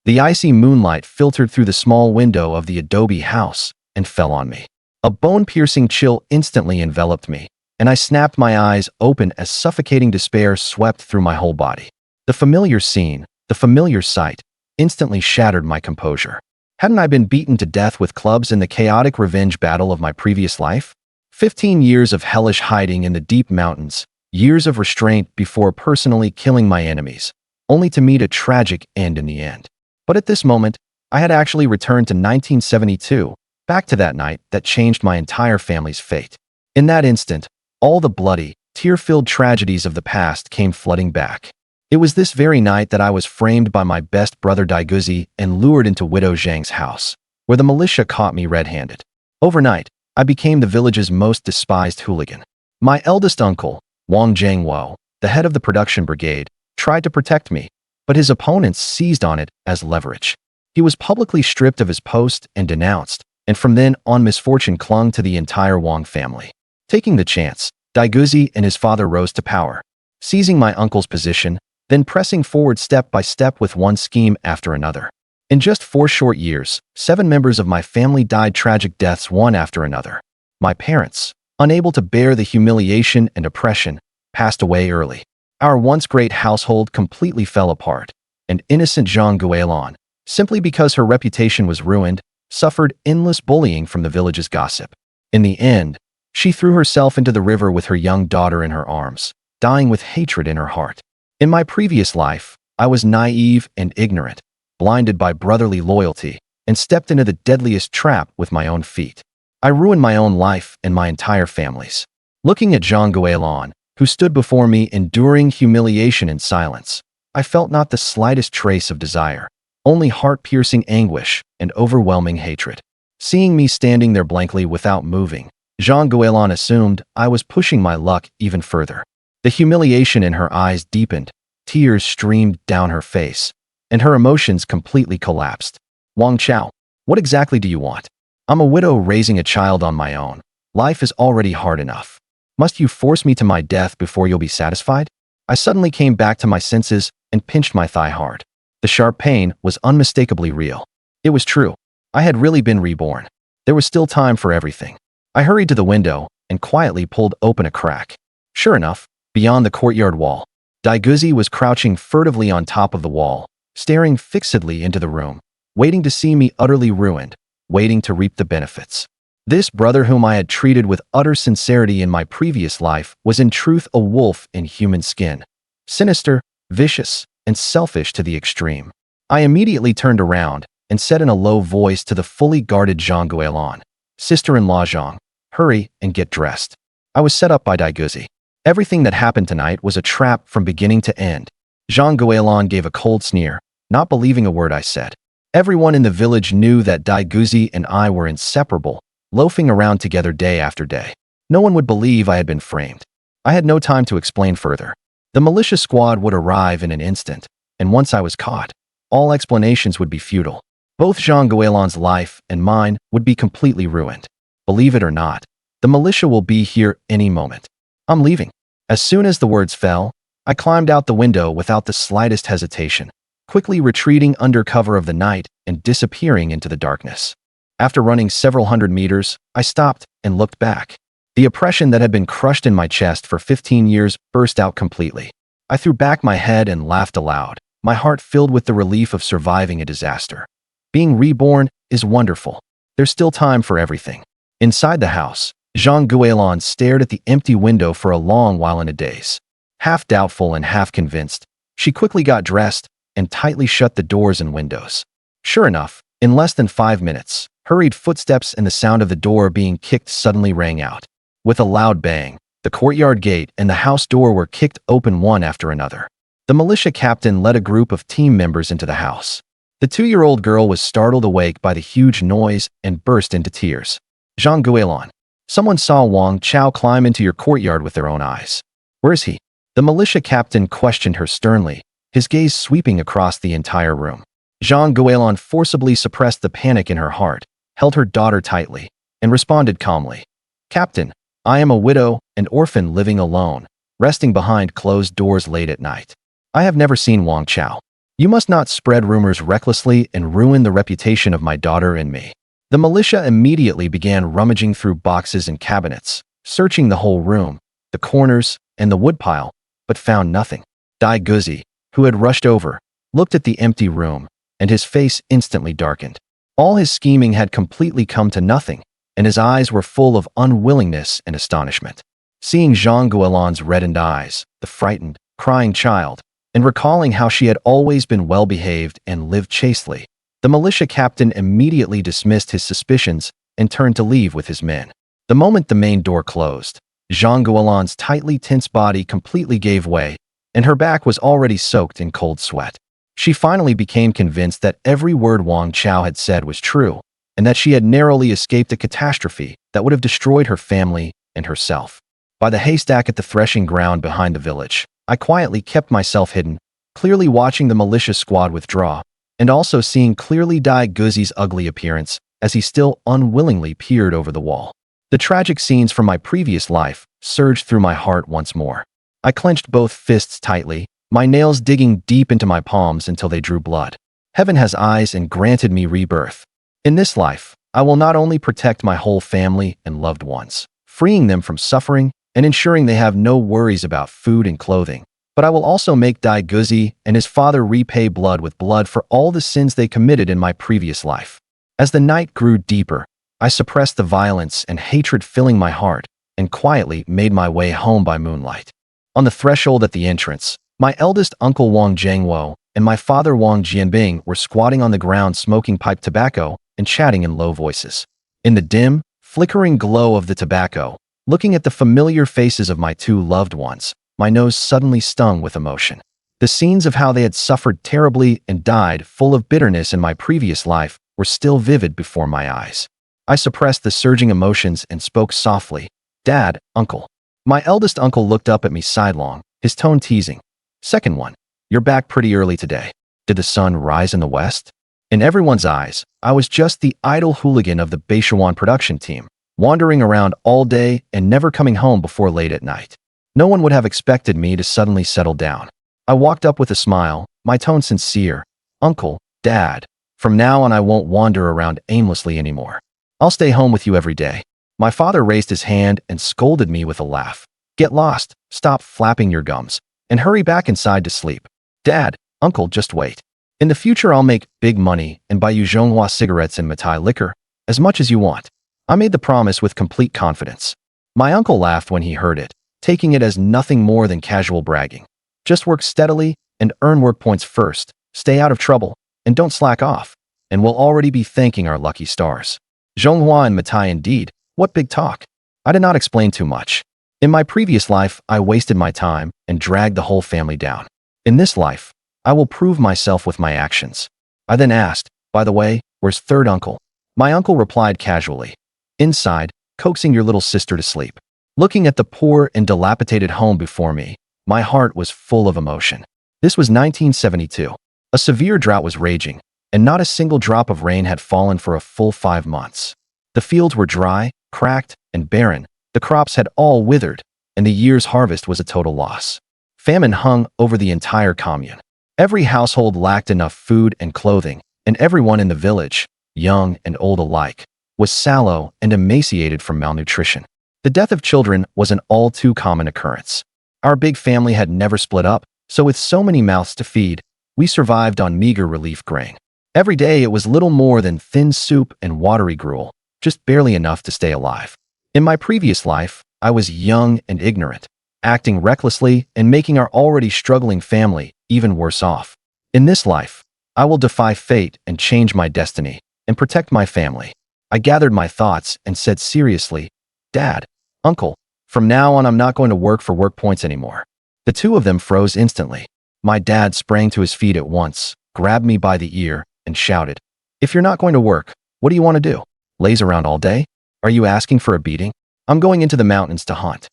The icy moonlight filtered through the small window of the adobe house and fell on me. A bone-piercing chill instantly enveloped me, and I snapped my eyes open as suffocating despair swept through my whole body. The familiar scene, the familiar sight, instantly shattered my composure. Hadn't I been beaten to death with clubs in the chaotic revenge battle of my previous life? 15 years of hellish hiding in the deep mountains, years of restraint before personally killing my enemies, only to meet a tragic end in the end. But at this moment, I had actually returned to 1972, back to that night that changed my entire family's fate. In that instant, all the bloody, tear-filled tragedies of the past came flooding back. It was this very night that I was framed by my best brother Daiguzi and lured into Widow Zhang's house, where the militia caught me red-handed. Overnight, I became the village's most despised hooligan. My eldest uncle, Wang Chao, the head of the production brigade, tried to protect me, but his opponents seized on it as leverage. He was publicly stripped of his post and denounced, and from then on misfortune clung to the entire Wang family. Taking the chance, Daiguzi and his father rose to power, seizing my uncle's position, then pressing forward step by step with one scheme after another. In just 4 short years, 7 members of my family died tragic deaths one after another. My parents, unable to bear the humiliation and oppression, passed away early. Our once great household completely fell apart, and innocent Zhang Guilin, simply because her reputation was ruined, suffered endless bullying from the village's gossip. In the end, she threw herself into the river with her young daughter in her arms, dying with hatred in her heart. In my previous life, I was naive and ignorant, blinded by brotherly loyalty, and stepped into the deadliest trap with my own feet. I ruined my own life and my entire family's. Looking at Zhang Guilin, who stood before me enduring humiliation in silence, I felt not the slightest trace of desire, only heart-piercing anguish and overwhelming hatred. Seeing me standing there blankly without moving, Zhang Guilin assumed I was pushing my luck even further. The humiliation in her eyes deepened, tears streamed down her face, and her emotions completely collapsed. Wang Chao, what exactly do you want? I'm a widow raising a child on my own. Life is already hard enough. Must you force me to my death before you'll be satisfied? I suddenly came back to my senses and pinched my thigh hard. The sharp pain was unmistakably real. It was true. I had really been reborn. There was still time for everything. I hurried to the window and quietly pulled open a crack. Sure enough, beyond the courtyard wall, Daiguzi was crouching furtively on top of the wall, staring fixedly into the room, waiting to see me utterly ruined, waiting to reap the benefits. This brother whom I had treated with utter sincerity in my previous life was in truth a wolf in human skin, sinister, vicious, and selfish to the extreme. I immediately turned around and said in a low voice to the fully guarded Zhang Guilin, "Sister-in-law Zhang, hurry and get dressed." I was set up by Daiguzi. Everything that happened tonight was a trap from beginning to end. Zhang Guilin gave a cold sneer, not believing a word I said. Everyone in the village knew that Daiguzi and I were inseparable, loafing around together day after day. No one would believe I had been framed. I had no time to explain further. The militia squad would arrive in an instant, and once I was caught, all explanations would be futile. Both Zhang Guilin's life and mine would be completely ruined. Believe it or not, the militia will be here any moment. I'm leaving. As soon as the words fell, I climbed out the window without the slightest hesitation, quickly retreating under cover of the night and disappearing into the darkness. After running several hundred meters, I stopped and looked back. The oppression that had been crushed in my chest for 15 years burst out completely. I threw back my head and laughed aloud, my heart filled with the relief of surviving a disaster. Being reborn is wonderful. There's still time for everything. Inside the house, Zhang Guilin stared at the empty window for a long while in a daze. Half doubtful and half convinced, she quickly got dressed and tightly shut the doors and windows. Sure enough, in less than 5 minutes, hurried footsteps and the sound of the door being kicked suddenly rang out. With a loud bang, the courtyard gate and the house door were kicked open one after another. The militia captain led a group of team members into the house. The 2-year-old girl was startled awake by the huge noise and burst into tears. "Zhang Guilin, someone saw Wang Chao climb into your courtyard with their own eyes. Where is he?" The militia captain questioned her sternly, his gaze sweeping across the entire room. Zhang Guilin forcibly suppressed the panic in her heart, held her daughter tightly, and responded calmly. "Captain, I am a widow and orphan living alone, resting behind closed doors late at night. I have never seen Wang Chao. You must not spread rumors recklessly and ruin the reputation of my daughter and me." The militia immediately began rummaging through boxes and cabinets, searching the whole room, the corners, and the woodpile, but found nothing. Dai Guzi, who had rushed over, looked at the empty room, and his face instantly darkened. All his scheming had completely come to nothing, and his eyes were full of unwillingness and astonishment. Seeing Zhang Guolan's reddened eyes, the frightened, crying child, and recalling how she had always been well-behaved and lived chastely, the militia captain immediately dismissed his suspicions and turned to leave with his men. The moment the main door closed, Zhang Guolan's tightly tense body completely gave way, and her back was already soaked in cold sweat. She finally became convinced that every word Wang Chao had said was true, and that she had narrowly escaped a catastrophe that would have destroyed her family and herself. By the haystack at the threshing ground behind the village, I quietly kept myself hidden, clearly watching the militia squad withdraw, and also seeing clearly Dai Guzi's ugly appearance as he still unwillingly peered over the wall. The tragic scenes from my previous life surged through my heart once more. I clenched both fists tightly, my nails digging deep into my palms until they drew blood. Heaven has eyes and granted me rebirth. In this life, I will not only protect my whole family and loved ones, freeing them from suffering and ensuring they have no worries about food and clothing, but I will also make Dai Guzi and his father repay blood with blood for all the sins they committed in my previous life. As the night grew deeper, I suppressed the violence and hatred filling my heart and quietly made my way home by moonlight. On the threshold at the entrance, my eldest uncle Wang Zhengwo and my father Wang Jianbing were squatting on the ground smoking pipe tobacco and chatting in low voices. In the dim, flickering glow of the tobacco, looking at the familiar faces of my two loved ones, my nose suddenly stung with emotion. The scenes of how they had suffered terribly and died full of bitterness in my previous life were still vivid before my eyes. I suppressed the surging emotions and spoke softly, "Dad, uncle." My eldest uncle looked up at me sidelong, his tone teasing. "Second one, you're back pretty early today. Did the sun rise in the west?" In everyone's eyes, I was just the idle hooligan of the Beishuan production team, wandering around all day and never coming home before late at night. No one would have expected me to suddenly settle down. I walked up with a smile, my tone sincere. "Uncle, Dad, from now on I won't wander around aimlessly anymore. I'll stay home with you every day." My father raised his hand and scolded me with a laugh. "Get lost, stop flapping your gums, and hurry back inside to sleep." "Dad, uncle, just wait. In the future I'll make big money and buy you Zhonghua cigarettes and Matai liquor, as much as you want." I made the promise with complete confidence. My uncle laughed when he heard it, taking it as nothing more than casual bragging. "Just work steadily and earn work points first, stay out of trouble, and don't slack off, and we'll already be thanking our lucky stars." Zhonghua and Matai indeed, what big talk. I did not explain too much. In my previous life, I wasted my time and dragged the whole family down. In this life, I will prove myself with my actions. I then asked, "By the way, where's third uncle?" My uncle replied casually, "Inside, coaxing your little sister to sleep." Looking at the poor and dilapidated home before me, my heart was full of emotion. This was 1972. A severe drought was raging, and not a single drop of rain had fallen for a full 5 months. The fields were dry, cracked, and barren, the crops had all withered, and the year's harvest was a total loss. Famine hung over the entire commune. Every household lacked enough food and clothing, and everyone in the village, young and old alike, was sallow and emaciated from malnutrition. The death of children was an all too common occurrence. Our big family had never split up, so with so many mouths to feed, we survived on meager relief grain. Every day it was little more than thin soup and watery gruel, just barely enough to stay alive. In my previous life, I was young and ignorant, acting recklessly and making our already struggling family even worse off. In this life, I will defy fate and change my destiny and protect my family. I gathered my thoughts and said seriously, "Dad, uncle, from now on I'm not going to work for work points anymore." The two of them froze instantly. My dad sprang to his feet at once, grabbed me by the ear, and shouted, "If you're not going to work, what do you want to do? Laze around all day? Are you asking for a beating?" "I'm going into the mountains to hunt,"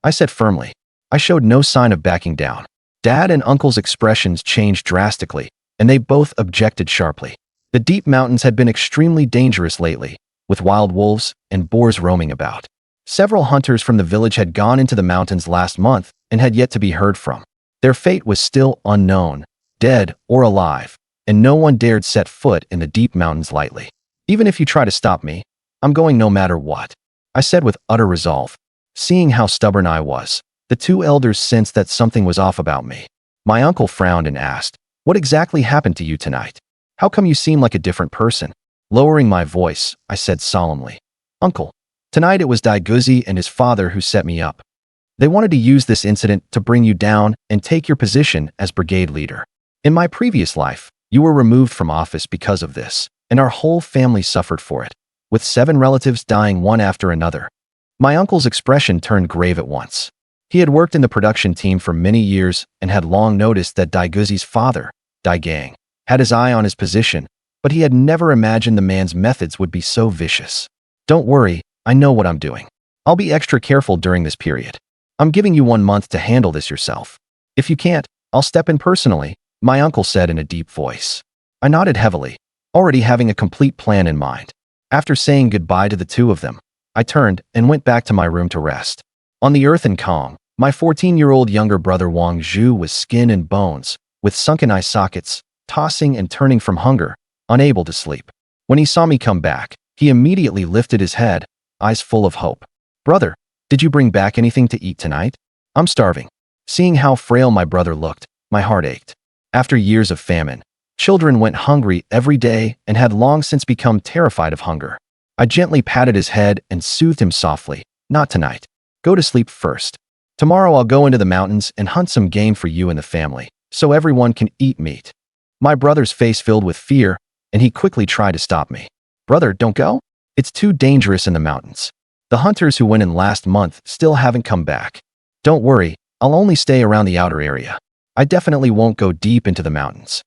I said firmly. I showed no sign of backing down. Dad and uncle's expressions changed drastically, and they both objected sharply. The deep mountains had been extremely dangerous lately, with wild wolves and boars roaming about. Several hunters from the village had gone into the mountains last month and had yet to be heard from. Their fate was still unknown, dead or alive, and no one dared set foot in the deep mountains lightly. Even if you try to stop me, I'm going no matter what, I said with utter resolve. Seeing how stubborn I was, the two elders sensed that something was off about me. My uncle frowned and asked, "What exactly happened to you tonight? How come you seem like a different person?" Lowering my voice, I said solemnly, "Uncle, tonight it was Daiguzi and his father who set me up. They wanted to use this incident to bring you down and take your position as brigade leader. In my previous life, you were removed from office because of this, and our whole family suffered for it, with 7 relatives dying one after another." My uncle's expression turned grave at once. He had worked in the production team for many years and had long noticed that Daiguzi's father, Daigang, had his eye on his position, but he had never imagined the man's methods would be so vicious. "Don't worry, I know what I'm doing. I'll be extra careful during this period. I'm giving you 1 month to handle this yourself. If you can't, I'll step in personally," my uncle said in a deep voice. I nodded heavily, already having a complete plan in mind. After saying goodbye to the two of them, I turned and went back to my room to rest. On the earth in Kong, my 14-year-old younger brother Wang Zhu was skin and bones, with sunken eye sockets, tossing and turning from hunger, unable to sleep. When he saw me come back, he immediately lifted his head, eyes full of hope. "Brother, did you bring back anything to eat tonight? I'm starving." Seeing how frail my brother looked, my heart ached. After years of famine, children went hungry every day and had long since become terrified of hunger. I gently patted his head and soothed him softly. "Not tonight. Go to sleep first. Tomorrow I'll go into the mountains and hunt some game for you and the family, so everyone can eat meat." My brother's face filled with fear, and he quickly tried to stop me. "Brother, don't go. It's too dangerous in the mountains. The hunters who went in last month still haven't come back. Don't worry, I'll only stay around the outer area. I definitely won't go deep into the mountains."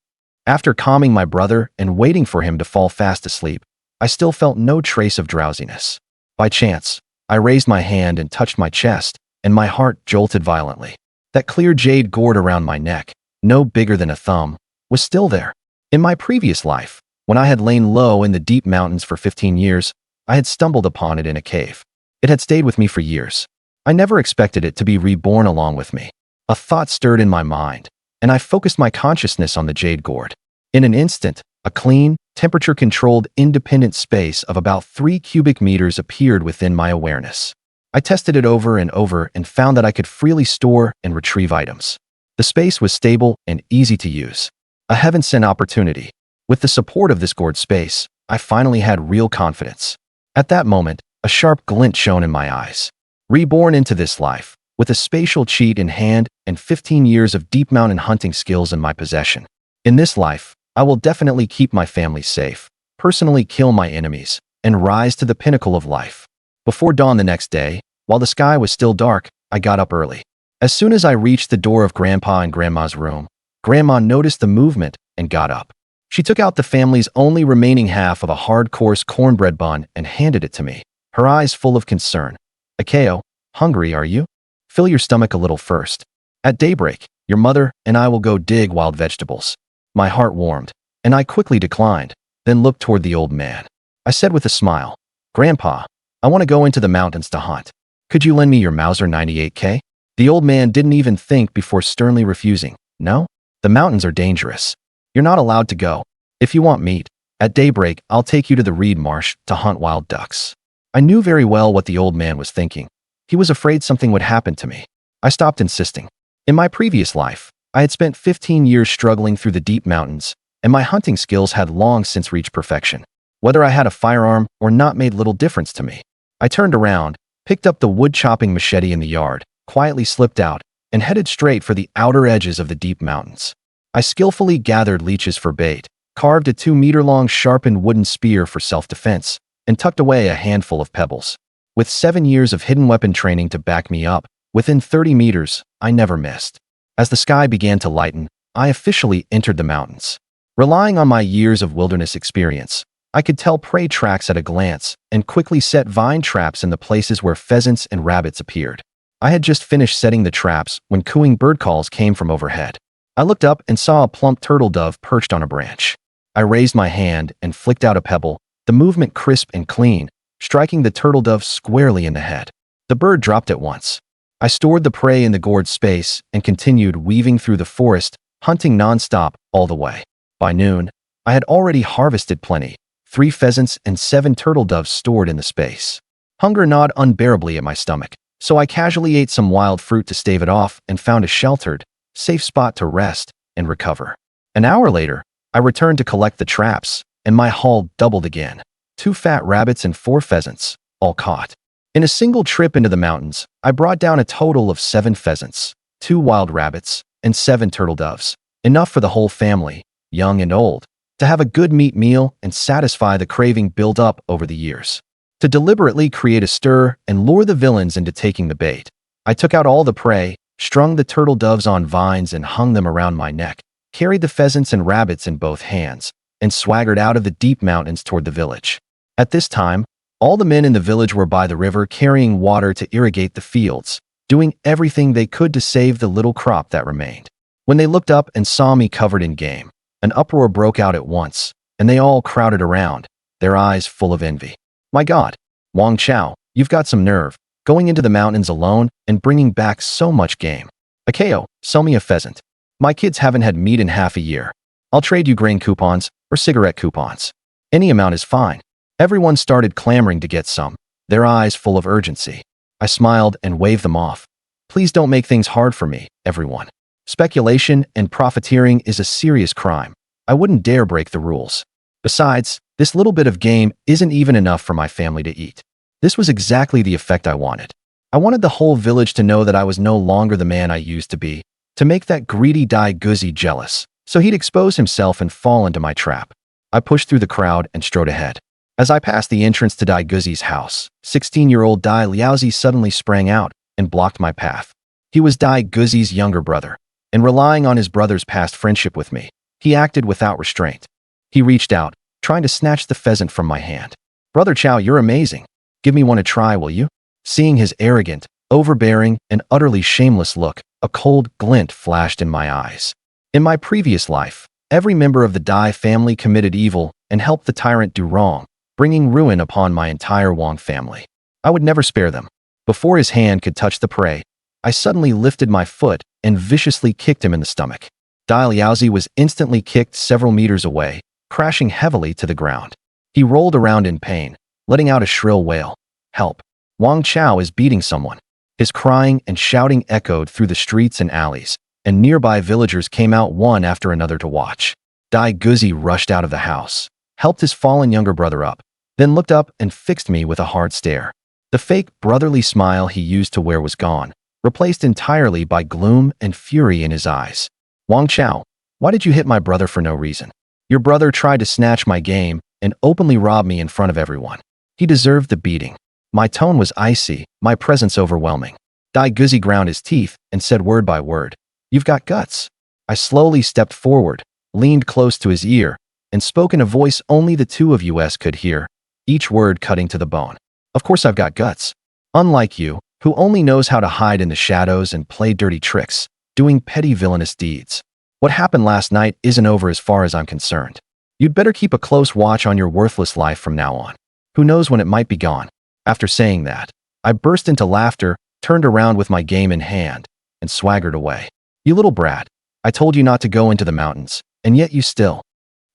After calming my brother and waiting for him to fall fast asleep, I still felt no trace of drowsiness. By chance, I raised my hand and touched my chest, and my heart jolted violently. That clear jade gourd around my neck, no bigger than a thumb, was still there. In my previous life, when I had lain low in the deep mountains for 15 years, I had stumbled upon it in a cave. It had stayed with me for years. I never expected it to be reborn along with me. A thought stirred in my mind, and I focused my consciousness on the jade gourd. In an instant, a clean, temperature-controlled, independent space of about 3 cubic meters appeared within my awareness. I tested it over and found that I could freely store and retrieve items. The space was stable and easy to use. A heaven-sent opportunity. With the support of this gourd space, I finally had real confidence. At that moment, a sharp glint shone in my eyes. Reborn into this life, with a spatial cheat in hand and 15 years of deep mountain hunting skills in my possession. In this life, I will definitely keep my family safe, personally kill my enemies, and rise to the pinnacle of life. Before dawn the next day, while the sky was still dark, I got up early. As soon as I reached the door of Grandpa and Grandma's room, Grandma noticed the movement and got up. She took out the family's only remaining half of a hard-course cornbread bun and handed it to me, her eyes full of concern. "Akeo, hungry are you? Fill your stomach a little first. At daybreak, your mother and I will go dig wild vegetables." My heart warmed, and I quickly declined, then looked toward the old man. I said with a smile, "Grandpa, I want to go into the mountains to hunt. Could you lend me your Mauser 98K? The old man didn't even think before sternly refusing. "No? The mountains are dangerous. You're not allowed to go. If you want meat, at daybreak I'll take you to the reed marsh to hunt wild ducks." I knew very well what the old man was thinking. He was afraid something would happen to me. I stopped insisting. In my previous life, I had spent 15 years struggling through the deep mountains, and my hunting skills had long since reached perfection. Whether I had a firearm or not made little difference to me. I turned around, picked up the wood-chopping machete in the yard, quietly slipped out, and headed straight for the outer edges of the deep mountains. I skillfully gathered leeches for bait, carved a 2-meter-long sharpened wooden spear for self-defense, and tucked away a handful of pebbles. With 7 years of hidden weapon training to back me up, within 30 meters, I never missed. As the sky began to lighten, I officially entered the mountains. Relying on my years of wilderness experience, I could tell prey tracks at a glance and quickly set vine traps in the places where pheasants and rabbits appeared. I had just finished setting the traps when cooing bird calls came from overhead. I looked up and saw a plump turtle dove perched on a branch. I raised my hand and flicked out a pebble, the movement crisp and clean, striking the turtle dove squarely in the head. The bird dropped at once. I stored the prey in the gourd space and continued weaving through the forest, hunting nonstop all the way. By noon, I had already harvested plenty, 3 pheasants and 7 turtle doves stored in the space. Hunger gnawed unbearably at my stomach, so I casually ate some wild fruit to stave it off and found a sheltered, safe spot to rest and recover. An hour later, I returned to collect the traps, and my haul doubled again. 2 fat rabbits and 4 pheasants, all caught. In a single trip into the mountains, I brought down a total of 7 pheasants, 2 wild rabbits, and 7 turtle doves, enough for the whole family, young and old, to have a good meat meal and satisfy the craving built up over the years. To deliberately create a stir and lure the villains into taking the bait, I took out all the prey, strung the turtle doves on vines and hung them around my neck, carried the pheasants and rabbits in both hands, and swaggered out of the deep mountains toward the village. At this time, all the men in the village were by the river carrying water to irrigate the fields, doing everything they could to save the little crop that remained. When they looked up and saw me covered in game, an uproar broke out at once, and they all crowded around, their eyes full of envy. My God, Wang Chao, you've got some nerve, going into the mountains alone and bringing back so much game. Akeo, sell me a pheasant. My kids haven't had meat in half a year. I'll trade you grain coupons or cigarette coupons. Any amount is fine. Everyone started clamoring to get some, their eyes full of urgency. I smiled and waved them off. Please don't make things hard for me, everyone. Speculation and profiteering is a serious crime. I wouldn't dare break the rules. Besides, this little bit of game isn't even enough for my family to eat. This was exactly the effect I wanted. I wanted the whole village to know that I was no longer the man I used to be, to make that greedy Dai Guzi jealous, so he'd expose himself and fall into my trap. I pushed through the crowd and strode ahead. As I passed the entrance to Dai Guzi's house, 16-year-old Dai Liaozi suddenly sprang out and blocked my path. He was Dai Guzi's younger brother, and relying on his brother's past friendship with me, he acted without restraint. He reached out, trying to snatch the pheasant from my hand. Brother Chao, you're amazing. Give me one to try, will you? Seeing his arrogant, overbearing, and utterly shameless look, a cold glint flashed in my eyes. In my previous life, every member of the Dai family committed evil and helped the tyrant do wrong, bringing ruin upon my entire Wang family. I would never spare them. Before his hand could touch the prey, I suddenly lifted my foot and viciously kicked him in the stomach. Dai Liaozi was instantly kicked several meters away, crashing heavily to the ground. He rolled around in pain, letting out a shrill wail. Help! Wang Chao is beating someone. His crying and shouting echoed through the streets and alleys, and nearby villagers came out one after another to watch. Dai Guzi rushed out of the house, helped his fallen younger brother up, then looked up and fixed me with a hard stare. The fake brotherly smile he used to wear was gone, replaced entirely by gloom and fury in his eyes. Wang Chao, why did you hit my brother for no reason? Your brother tried to snatch my game and openly rob me in front of everyone. He deserved the beating. My tone was icy, my presence overwhelming. Dai Guzi ground his teeth and said word by word, "You've got guts." I slowly stepped forward, leaned close to his ear, and spoke in a voice only the two of us could hear, each word cutting to the bone. Of course I've got guts. Unlike you, who only knows how to hide in the shadows and play dirty tricks, doing petty villainous deeds. What happened last night isn't over as far as I'm concerned. You'd better keep a close watch on your worthless life from now on. Who knows when it might be gone? After saying that, I burst into laughter, turned around with my game in hand, and swaggered away. You little brat, I told you not to go into the mountains, and yet you still.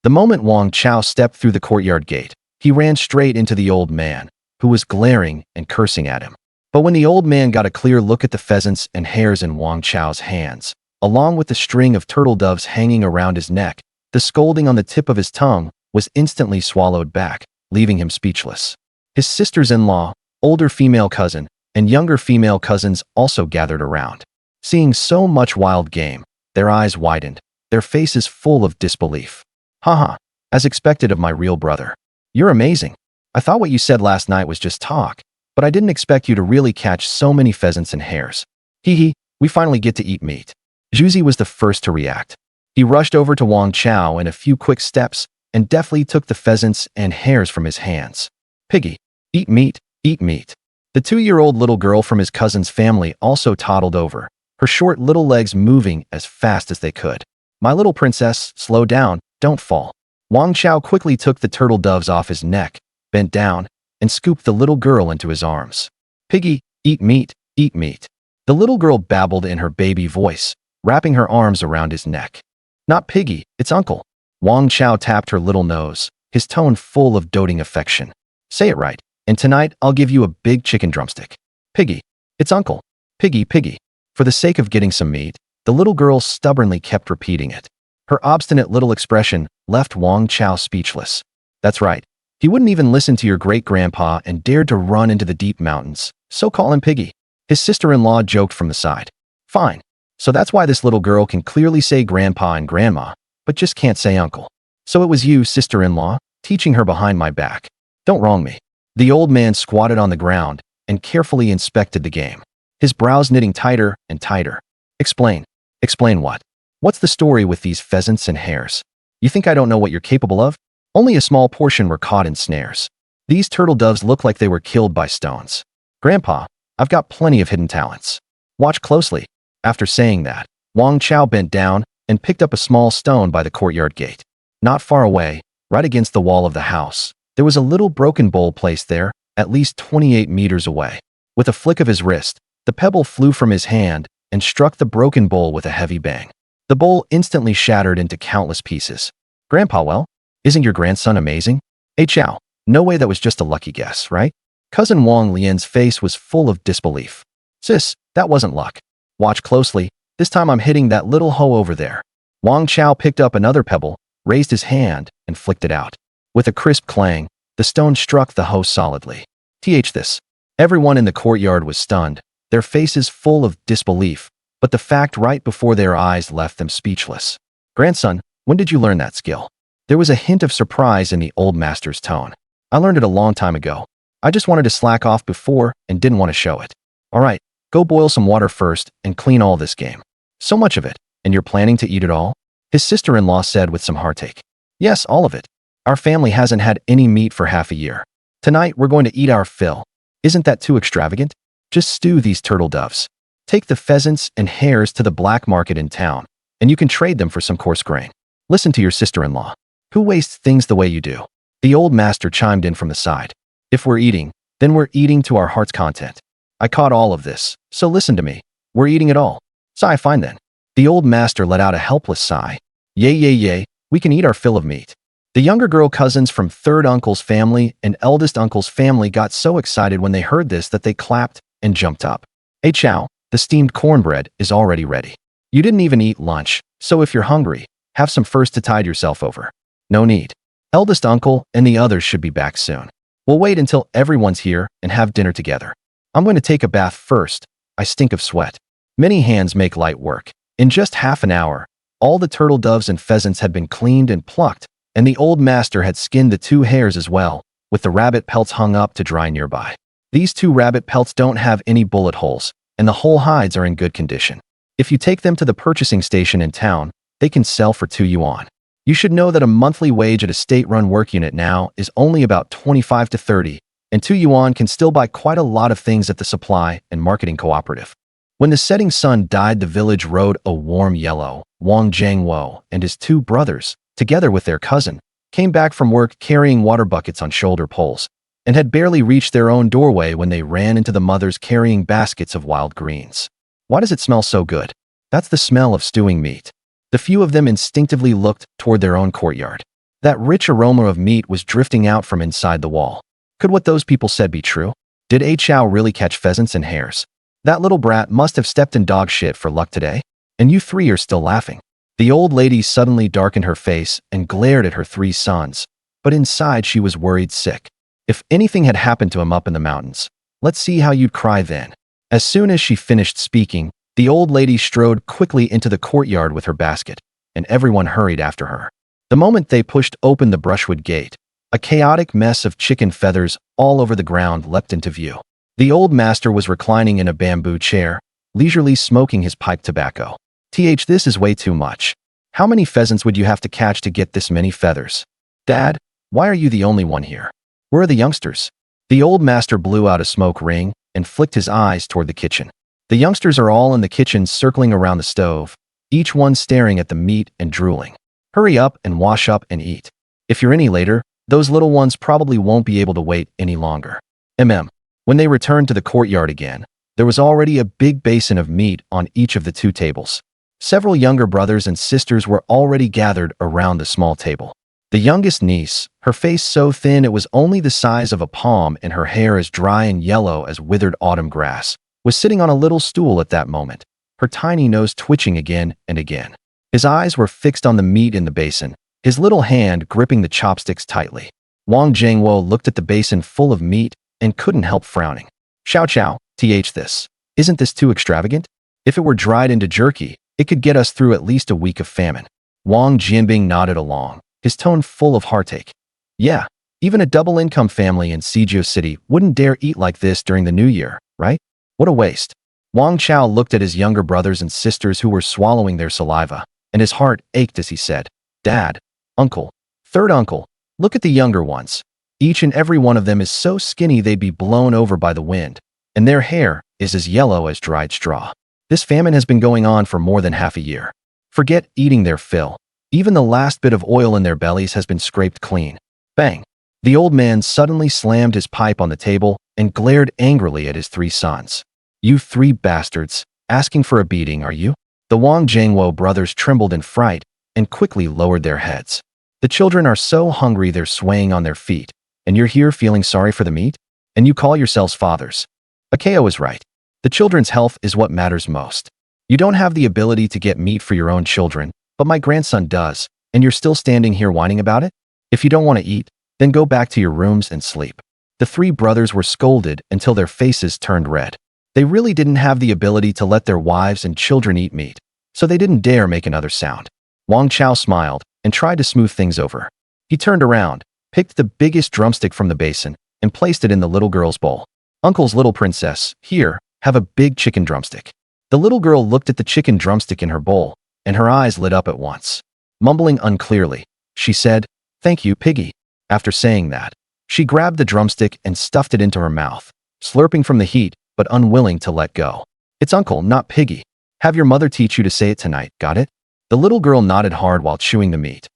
The moment Wang Chao stepped through the courtyard gate, he ran straight into the old man, who was glaring and cursing at him. But when the old man got a clear look at the pheasants and hares in Wang Chao's hands, along with the string of turtle doves hanging around his neck, the scolding on the tip of his tongue was instantly swallowed back, leaving him speechless. His sisters-in-law, older female cousin, and younger female cousins also gathered around. Seeing so much wild game, their eyes widened, their faces full of disbelief. Haha, as expected of my real brother. You're amazing. I thought what you said last night was just talk, but I didn't expect you to really catch so many pheasants and hares. Hee hee, we finally get to eat meat. Zhuzi was the first to react. He rushed over to Wang Chao in a few quick steps and deftly took the pheasants and hares from his hands. Piggy, eat meat, eat meat. The 2-year-old little girl from his cousin's family also toddled over, her short little legs moving as fast as they could. My little princess, slow down, don't fall. Wang Chao quickly took the turtle doves off his neck, bent down, and scooped the little girl into his arms. Piggy, eat meat, eat meat. The little girl babbled in her baby voice, wrapping her arms around his neck. Not Piggy, it's Uncle. Wang Chao tapped her little nose, his tone full of doting affection. Say it right, and tonight I'll give you a big chicken drumstick. Piggy, it's Uncle. Piggy, Piggy. For the sake of getting some meat, the little girl stubbornly kept repeating it. Her obstinate little expression left Wang Chao speechless. That's right. He wouldn't even listen to your great-grandpa and dared to run into the deep mountains, so call him Piggy. His sister-in-law joked from the side. Fine. So that's why this little girl can clearly say grandpa and grandma, but just can't say uncle. So it was you, sister-in-law, teaching her behind my back. Don't wrong me. The old man squatted on the ground and carefully inspected the game, his brows knitting tighter and tighter. Explain. Explain what? What's the story with these pheasants and hares? You think I don't know what you're capable of? Only a small portion were caught in snares. These turtle doves look like they were killed by stones. Grandpa, I've got plenty of hidden talents. Watch closely. After saying that, Wang Chao bent down and picked up a small stone by the courtyard gate. Not far away, right against the wall of the house, there was a little broken bowl placed there, at least 28 meters away. With a flick of his wrist, the pebble flew from his hand and struck the broken bowl with a heavy bang. The bowl instantly shattered into countless pieces. Grandpa, well, isn't your grandson amazing? Hey Chao, no way that was just a lucky guess, right? Cousin Wang Lian's face was full of disbelief. Sis, that wasn't luck. Watch closely, this time I'm hitting that little hoe over there. Wang Chao picked up another pebble, raised his hand, and flicked it out. With a crisp clang, the stone struck the hoe solidly. This. Everyone in the courtyard was stunned, their faces full of disbelief, but the fact right before their eyes left them speechless. Grandson, when did you learn that skill? There was a hint of surprise in the old master's tone. I learned it a long time ago. I just wanted to slack off before and didn't want to show it. All right, go boil some water first and clean all this game. So much of it, and you're planning to eat it all? His sister-in-law said with some heartache. Yes, all of it. Our family hasn't had any meat for half a year. Tonight we're going to eat our fill. Isn't that too extravagant? Just stew these turtle doves. Take the pheasants and hares to the black market in town, and you can trade them for some coarse grain. Listen to your sister-in-law. Who wastes things the way you do? The old master chimed in from the side. If we're eating, then we're eating to our heart's content. I caught all of this, so listen to me. We're eating it all. Sigh fine then. The old master let out a helpless sigh. Yay, yay, yay, we can eat our fill of meat. The younger girl cousins from third uncle's family and eldest uncle's family got so excited when they heard this that they clapped and jumped up. Hey Chao, the steamed cornbread is already ready. You didn't even eat lunch, so if you're hungry, have some first to tide yourself over. No need. Eldest uncle and the others should be back soon. We'll wait until everyone's here and have dinner together. I'm going to take a bath first. I stink of sweat. Many hands make light work. In just half an hour, all the turtle doves and pheasants had been cleaned and plucked, and the old master had skinned the 2 hares as well, with the rabbit pelts hung up to dry nearby. These 2 rabbit pelts don't have any bullet holes, and the whole hides are in good condition. If you take them to the purchasing station in town, they can sell for 2 yuan. You should know that a monthly wage at a state-run work unit now is only about 25 to 30, and 2 yuan can still buy quite a lot of things at the supply and marketing cooperative. When the setting sun died, the village rode a warm yellow. Wang Jiangwo and his 2 brothers, together with their cousin, came back from work carrying water buckets on shoulder poles, and had barely reached their own doorway when they ran into the mothers carrying baskets of wild greens. Why does it smell so good? That's the smell of stewing meat. The few of them instinctively looked toward their own courtyard. That rich aroma of meat was drifting out from inside the wall. Could what those people said be true? Did A Chao really catch pheasants and hares? That little brat must have stepped in dog shit for luck today. And you 3 are still laughing. The old lady suddenly darkened her face and glared at her 3 sons, but inside she was worried sick. If anything had happened to him up in the mountains, let's see how you'd cry then. As soon as she finished speaking, the old lady strode quickly into the courtyard with her basket, and everyone hurried after her. The moment they pushed open the brushwood gate, a chaotic mess of chicken feathers all over the ground leapt into view. The old master was reclining in a bamboo chair, leisurely smoking his pipe tobacco. This is way too much. How many pheasants would you have to catch to get this many feathers? Dad, why are you the only one here? Where are the youngsters? The old master blew out a smoke ring and flicked his eyes toward the kitchen. The youngsters are all in the kitchen circling around the stove, each one staring at the meat and drooling. Hurry up and wash up and eat. If you're any later, those little ones probably won't be able to wait any longer. When they returned to the courtyard again, there was already a big basin of meat on each of the 2 tables. Several younger brothers and sisters were already gathered around the small table. The youngest niece, her face so thin it was only the size of a palm and her hair as dry and yellow as withered autumn grass, was sitting on a little stool at that moment, her tiny nose twitching again and again. His eyes were fixed on the meat in the basin, his little hand gripping the chopsticks tightly. Wang Chao looked at the basin full of meat and couldn't help frowning. Chao, this. Isn't this too extravagant? If it were dried into jerky, it could get us through at least a week of famine. Wang Jinbing nodded along, his tone full of heartache. Yeah, even a double-income family in Suzhou City wouldn't dare eat like this during the new year, right? What a waste. Wang Chao looked at his younger brothers and sisters who were swallowing their saliva, and his heart ached as he said, Dad, Uncle, third uncle, look at the younger ones. Each and every one of them is so skinny they'd be blown over by the wind, and their hair is as yellow as dried straw. This famine has been going on for more than half a year. Forget eating their fill. Even the last bit of oil in their bellies has been scraped clean. Bang! The old man suddenly slammed his pipe on the table and glared angrily at his three sons. You three bastards, asking for a beating, are you? The Wang Chao brothers trembled in fright and quickly lowered their heads. The children are so hungry they're swaying on their feet, and you're here feeling sorry for the meat? And you call yourselves fathers. Akeo is right. The children's health is what matters most. You don't have the ability to get meat for your own children, but my grandson does, and you're still standing here whining about it? If you don't want to eat, then go back to your rooms and sleep. The three brothers were scolded until their faces turned red. They really didn't have the ability to let their wives and children eat meat, so they didn't dare make another sound. Wang Chao smiled and tried to smooth things over. He turned around, picked the biggest drumstick from the basin, and placed it in the little girl's bowl. Uncle's little princess, here, have a big chicken drumstick. The little girl looked at the chicken drumstick in her bowl, and her eyes lit up at once. Mumbling unclearly, she said, Thank you, Piggy. After saying that, she grabbed the drumstick and stuffed it into her mouth, slurping from the heat, but unwilling to let go. It's Uncle, not Piggy. Have your mother teach you to say it tonight, got it? The little girl nodded hard while chewing the meat.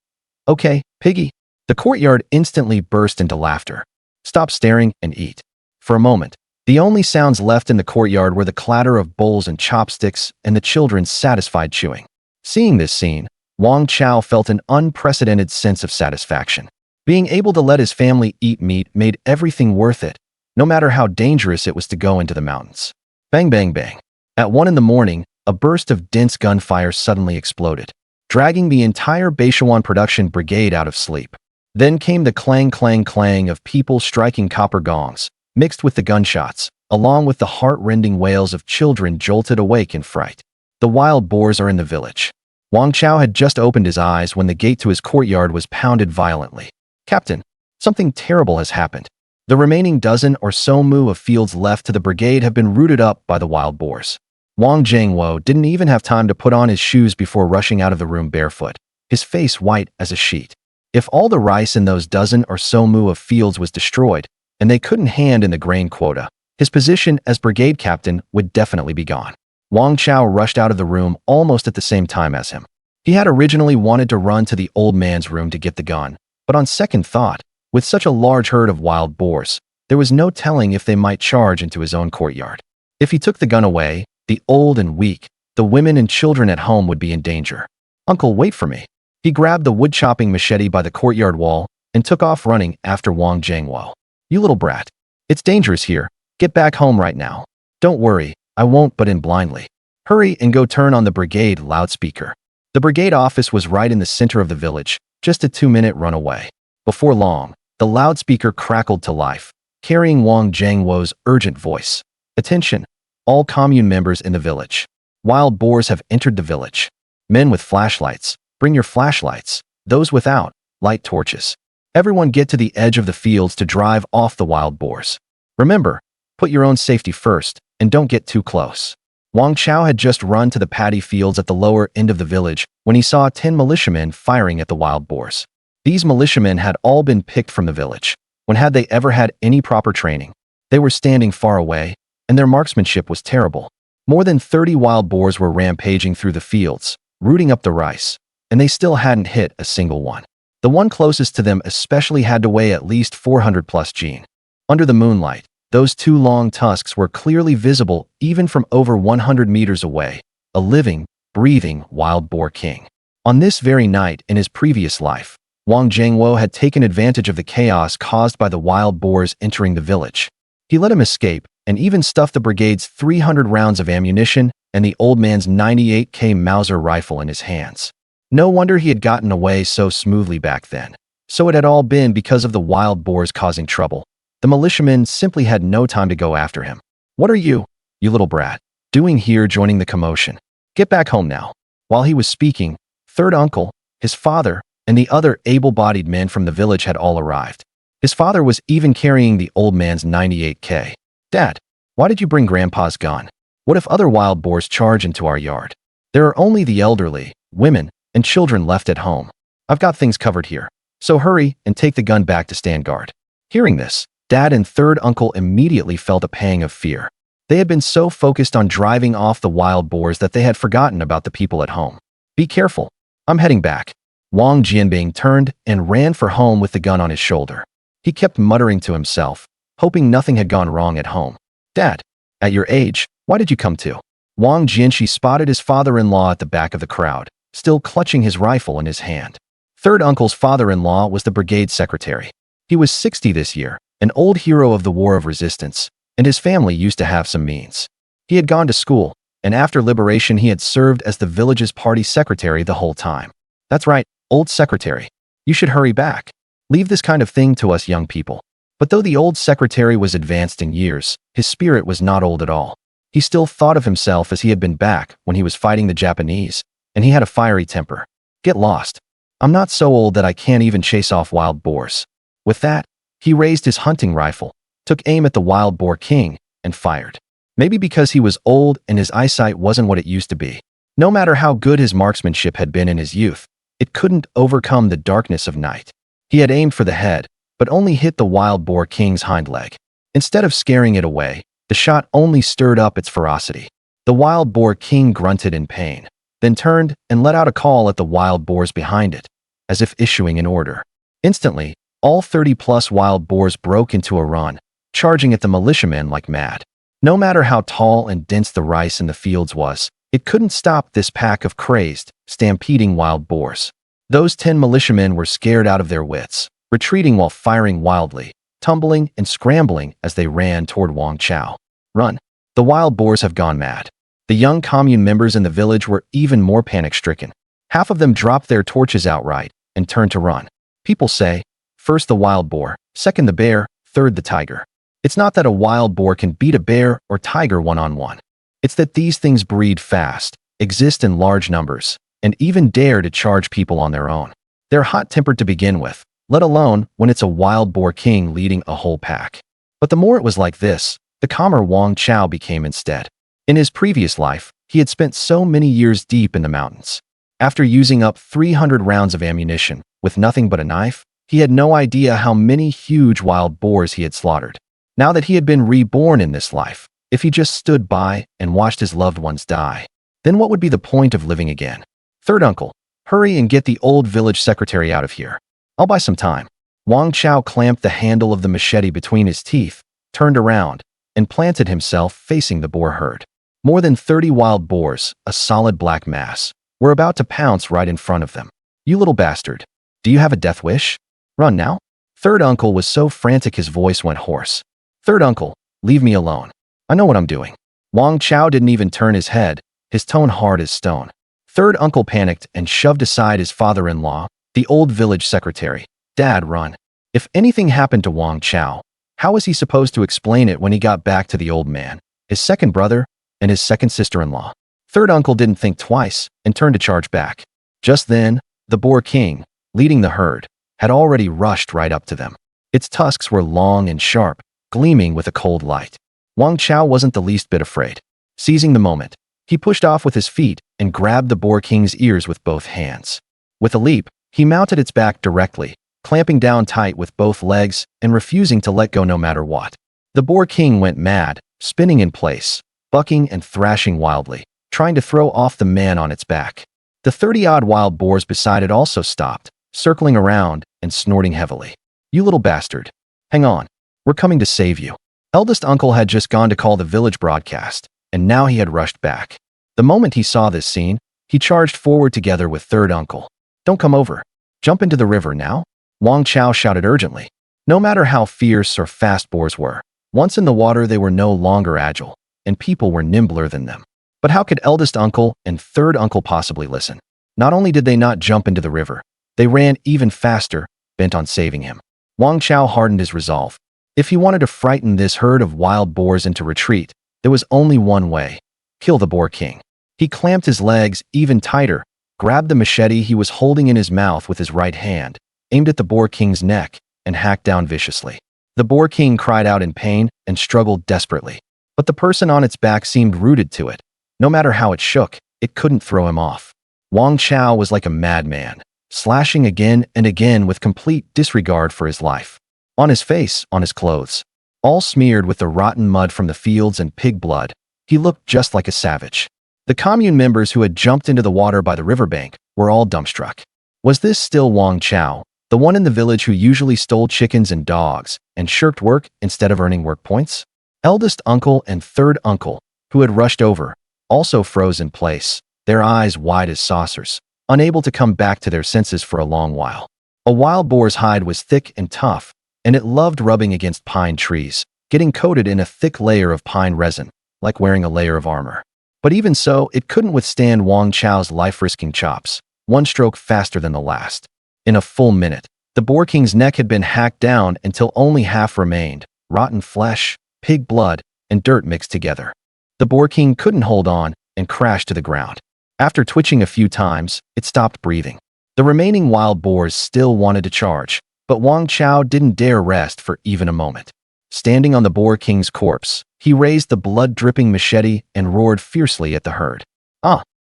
Okay, Piggy. The courtyard instantly burst into laughter. Stop staring and eat. For a moment, the only sounds left in the courtyard were the clatter of bowls and chopsticks and the children's satisfied chewing. Seeing this scene, Wang Chao felt an unprecedented sense of satisfaction. Being able to let his family eat meat made everything worth it, no matter how dangerous it was to go into the mountains. Bang, bang, bang. At 1 a.m, a burst of dense gunfire suddenly exploded, dragging the entire Baishuan production brigade out of sleep. Then came the clang, clang, clang of people striking copper gongs, mixed with the gunshots, along with the heart-rending wails of children jolted awake in fright. The wild boars are in the village. Wang Chao had just opened his eyes when the gate to his courtyard was pounded violently. Captain, something terrible has happened. The remaining dozen or so mu of fields left to the brigade have been rooted up by the wild boars. Wang Chao didn't even have time to put on his shoes before rushing out of the room barefoot, his face white as a sheet. If all the rice in those dozen or so mu of fields was destroyed, and they couldn't hand in the grain quota, his position as brigade captain would definitely be gone. Wang Chao rushed out of the room almost at the same time as him. He had originally wanted to run to the old man's room to get the gun, but on second thought, with such a large herd of wild boars, there was no telling if they might charge into his own courtyard. If he took the gun away, the old and weak, the women and children at home would be in danger. Uncle, wait for me. He grabbed the wood-chopping machete by the courtyard wall and took off running after Wang Chao. You little brat. It's dangerous here. Get back home right now. Don't worry, I won't butt in blindly. Hurry and go turn on the brigade loudspeaker. The brigade office was right in the center of the village, just a 2-minute run away. Before long, the loudspeaker crackled to life, carrying Wang Chao's urgent voice. Attention, all commune members in the village. Wild boars have entered the village. Men with flashlights, bring your flashlights. Those without, light torches. Everyone get to the edge of the fields to drive off the wild boars. Remember, put your own safety first, and don't get too close. Wang Chao had just run to the paddy fields at the lower end of the village when he saw 10 militiamen firing at the wild boars. These militiamen had all been picked from the village. When had they ever had any proper training? They were standing far away, and their marksmanship was terrible. More than 30 wild boars were rampaging through the fields, rooting up the rice, and they still hadn't hit a single one. The one closest to them especially had to weigh at least 400 plus gene. Under the moonlight, those 2 long tusks were clearly visible even from over 100 meters away, a living, breathing wild boar king. On this very night in his previous life, Wang Chao had taken advantage of the chaos caused by the wild boars entering the village. He let him escape and even stuffed the brigade's 300 rounds of ammunition and the old man's 98K Mauser rifle in his hands. No wonder he had gotten away so smoothly back then. So it had all been because of the wild boars causing trouble. The militiamen simply had no time to go after him. "What are you little brat, doing here joining the commotion? Get back home now." While he was speaking, third uncle, his father, and the other able-bodied men from the village had all arrived. His father was even carrying the old man's 98K. "Dad, why did you bring Grandpa's gun? What if other wild boars charge into our yard? There are only the elderly, women, and children left at home. I've got things covered here. So hurry and take the gun back to stand guard." Hearing this, Dad and third uncle immediately felt a pang of fear. They had been so focused on driving off the wild boars that they had forgotten about the people at home. "Be careful. I'm heading back." Wang Jianbing turned and ran for home with the gun on his shoulder. He kept muttering to himself, hoping nothing had gone wrong at home. "Dad, at your age, why did you come too?" Wang Jianxi spotted his father-in-law at the back of the crowd, still clutching his rifle in his hand. Third uncle's father-in-law was the brigade secretary. He was 60 this year, an old hero of the War of Resistance, and his family used to have some means. He had gone to school, and after liberation he had served as the village's party secretary the whole time. "That's right, old secretary. You should hurry back. Leave this kind of thing to us young people." But though the old secretary was advanced in years, his spirit was not old at all. He still thought of himself as he had been back when he was fighting the Japanese, and he had a fiery temper. "Get lost. I'm not so old that I can't even chase off wild boars." With that, he raised his hunting rifle, took aim at the wild boar king, and fired. Maybe because he was old and his eyesight wasn't what it used to be. No matter how good his marksmanship had been in his youth, it couldn't overcome the darkness of night. He had aimed for the head, but only hit the wild boar king's hind leg. Instead of scaring it away, the shot only stirred up its ferocity. The wild boar king grunted in pain, then turned and let out a call at the wild boars behind it, as if issuing an order. Instantly, all 30-plus wild boars broke into a run, charging at the militiamen like mad. No matter how tall and dense the rice in the fields was, it couldn't stop this pack of crazed, stampeding wild boars. Those 10 militiamen were scared out of their wits, retreating while firing wildly, tumbling and scrambling as they ran toward Wang Chao. "Run! The wild boars have gone mad." The young commune members in the village were even more panic-stricken. Half of them dropped their torches outright and turned to run. People say, first the wild boar, second the bear, third the tiger. It's not that a wild boar can beat a bear or tiger one-on-one. It's that these things breed fast, exist in large numbers, and even dare to charge people on their own. They're hot-tempered to begin with, let alone when it's a wild boar king leading a whole pack. But the more it was like this, the calmer Wang Chao became instead. In his previous life, he had spent so many years deep in the mountains. After using up 300 rounds of ammunition, with nothing but a knife, he had no idea how many huge wild boars he had slaughtered. Now that he had been reborn in this life, if he just stood by and watched his loved ones die, then what would be the point of living again? "Third uncle, hurry and get the old village secretary out of here. I'll buy some time." Wang Chao clamped the handle of the machete between his teeth, turned around, and planted himself facing the boar herd. More than 30 wild boars, a solid black mass, were about to pounce right in front of them. "You little bastard. Do you have a death wish? Run now?" Third uncle was so frantic his voice went hoarse. "Third uncle, leave me alone. I know what I'm doing." Wang Chao didn't even turn his head, his tone hard as stone. Third uncle panicked and shoved aside his father-in-law, the old village secretary. "Dad, run." If anything happened to Wang Chao, how was he supposed to explain it when he got back to the old man, his second brother, and his second sister-in-law? Third uncle didn't think twice and turned to charge back. Just then, the boar king, leading the herd, had already rushed right up to them. Its tusks were long and sharp, gleaming with a cold light. Wang Chao wasn't the least bit afraid. Seizing the moment, he pushed off with his feet and grabbed the boar king's ears with both hands. With a leap, he mounted its back directly, clamping down tight with both legs and refusing to let go no matter what. The boar king went mad, spinning in place, bucking and thrashing wildly, trying to throw off the man on its back. The 30-odd wild boars beside it also stopped, circling around and snorting heavily. "You little bastard. Hang on. We're coming to save you." Eldest uncle had just gone to call the village broadcast, and now he had rushed back. The moment he saw this scene, He charged forward together with third uncle. Don't come over. Jump into the river now? Wang Chao shouted urgently. No matter how fierce or fast boars were, once in the water they were no longer agile, and people were nimbler than them. But how could eldest uncle and third uncle possibly listen? Not only did they not jump into the river, they ran even faster, bent on saving him. Wang Chao hardened his resolve. If he wanted to frighten this herd of wild boars into retreat, there was only one way: kill the boar king. He clamped his legs even tighter, grabbed the machete he was holding in his mouth with his right hand, aimed at the boar king's neck, and hacked down viciously. The boar king cried out in pain and struggled desperately, but the person on its back seemed rooted to it. No matter how it shook, it couldn't throw him off. Wang Chao was like a madman, slashing again and again with complete disregard for his life. On his face, on his clothes, all smeared with the rotten mud from the fields and pig blood, he looked just like a savage. The commune members who had jumped into the water by the riverbank were all dumbstruck. Was this still Wang Chao, the one in the village who usually stole chickens and dogs and shirked work instead of earning work points? Eldest uncle and third uncle, who had rushed over, also froze in place, their eyes wide as saucers, unable to come back to their senses for a long while. A wild boar's hide was thick and tough, and it loved rubbing against pine trees, getting coated in a thick layer of pine resin, like wearing a layer of armor. But even so, it couldn't withstand Wang Chao's life-risking chops, one stroke faster than the last. In a full minute, the boar king's neck had been hacked down until only half remained, rotten flesh, pig blood, and dirt mixed together. The boar king couldn't hold on and crashed to the ground. After twitching a few times, it stopped breathing. The remaining wild boars still wanted to charge, but Wang Chao didn't dare rest for even a moment. Standing on the boar king's corpse, he raised the blood-dripping machete and roared fiercely at the herd.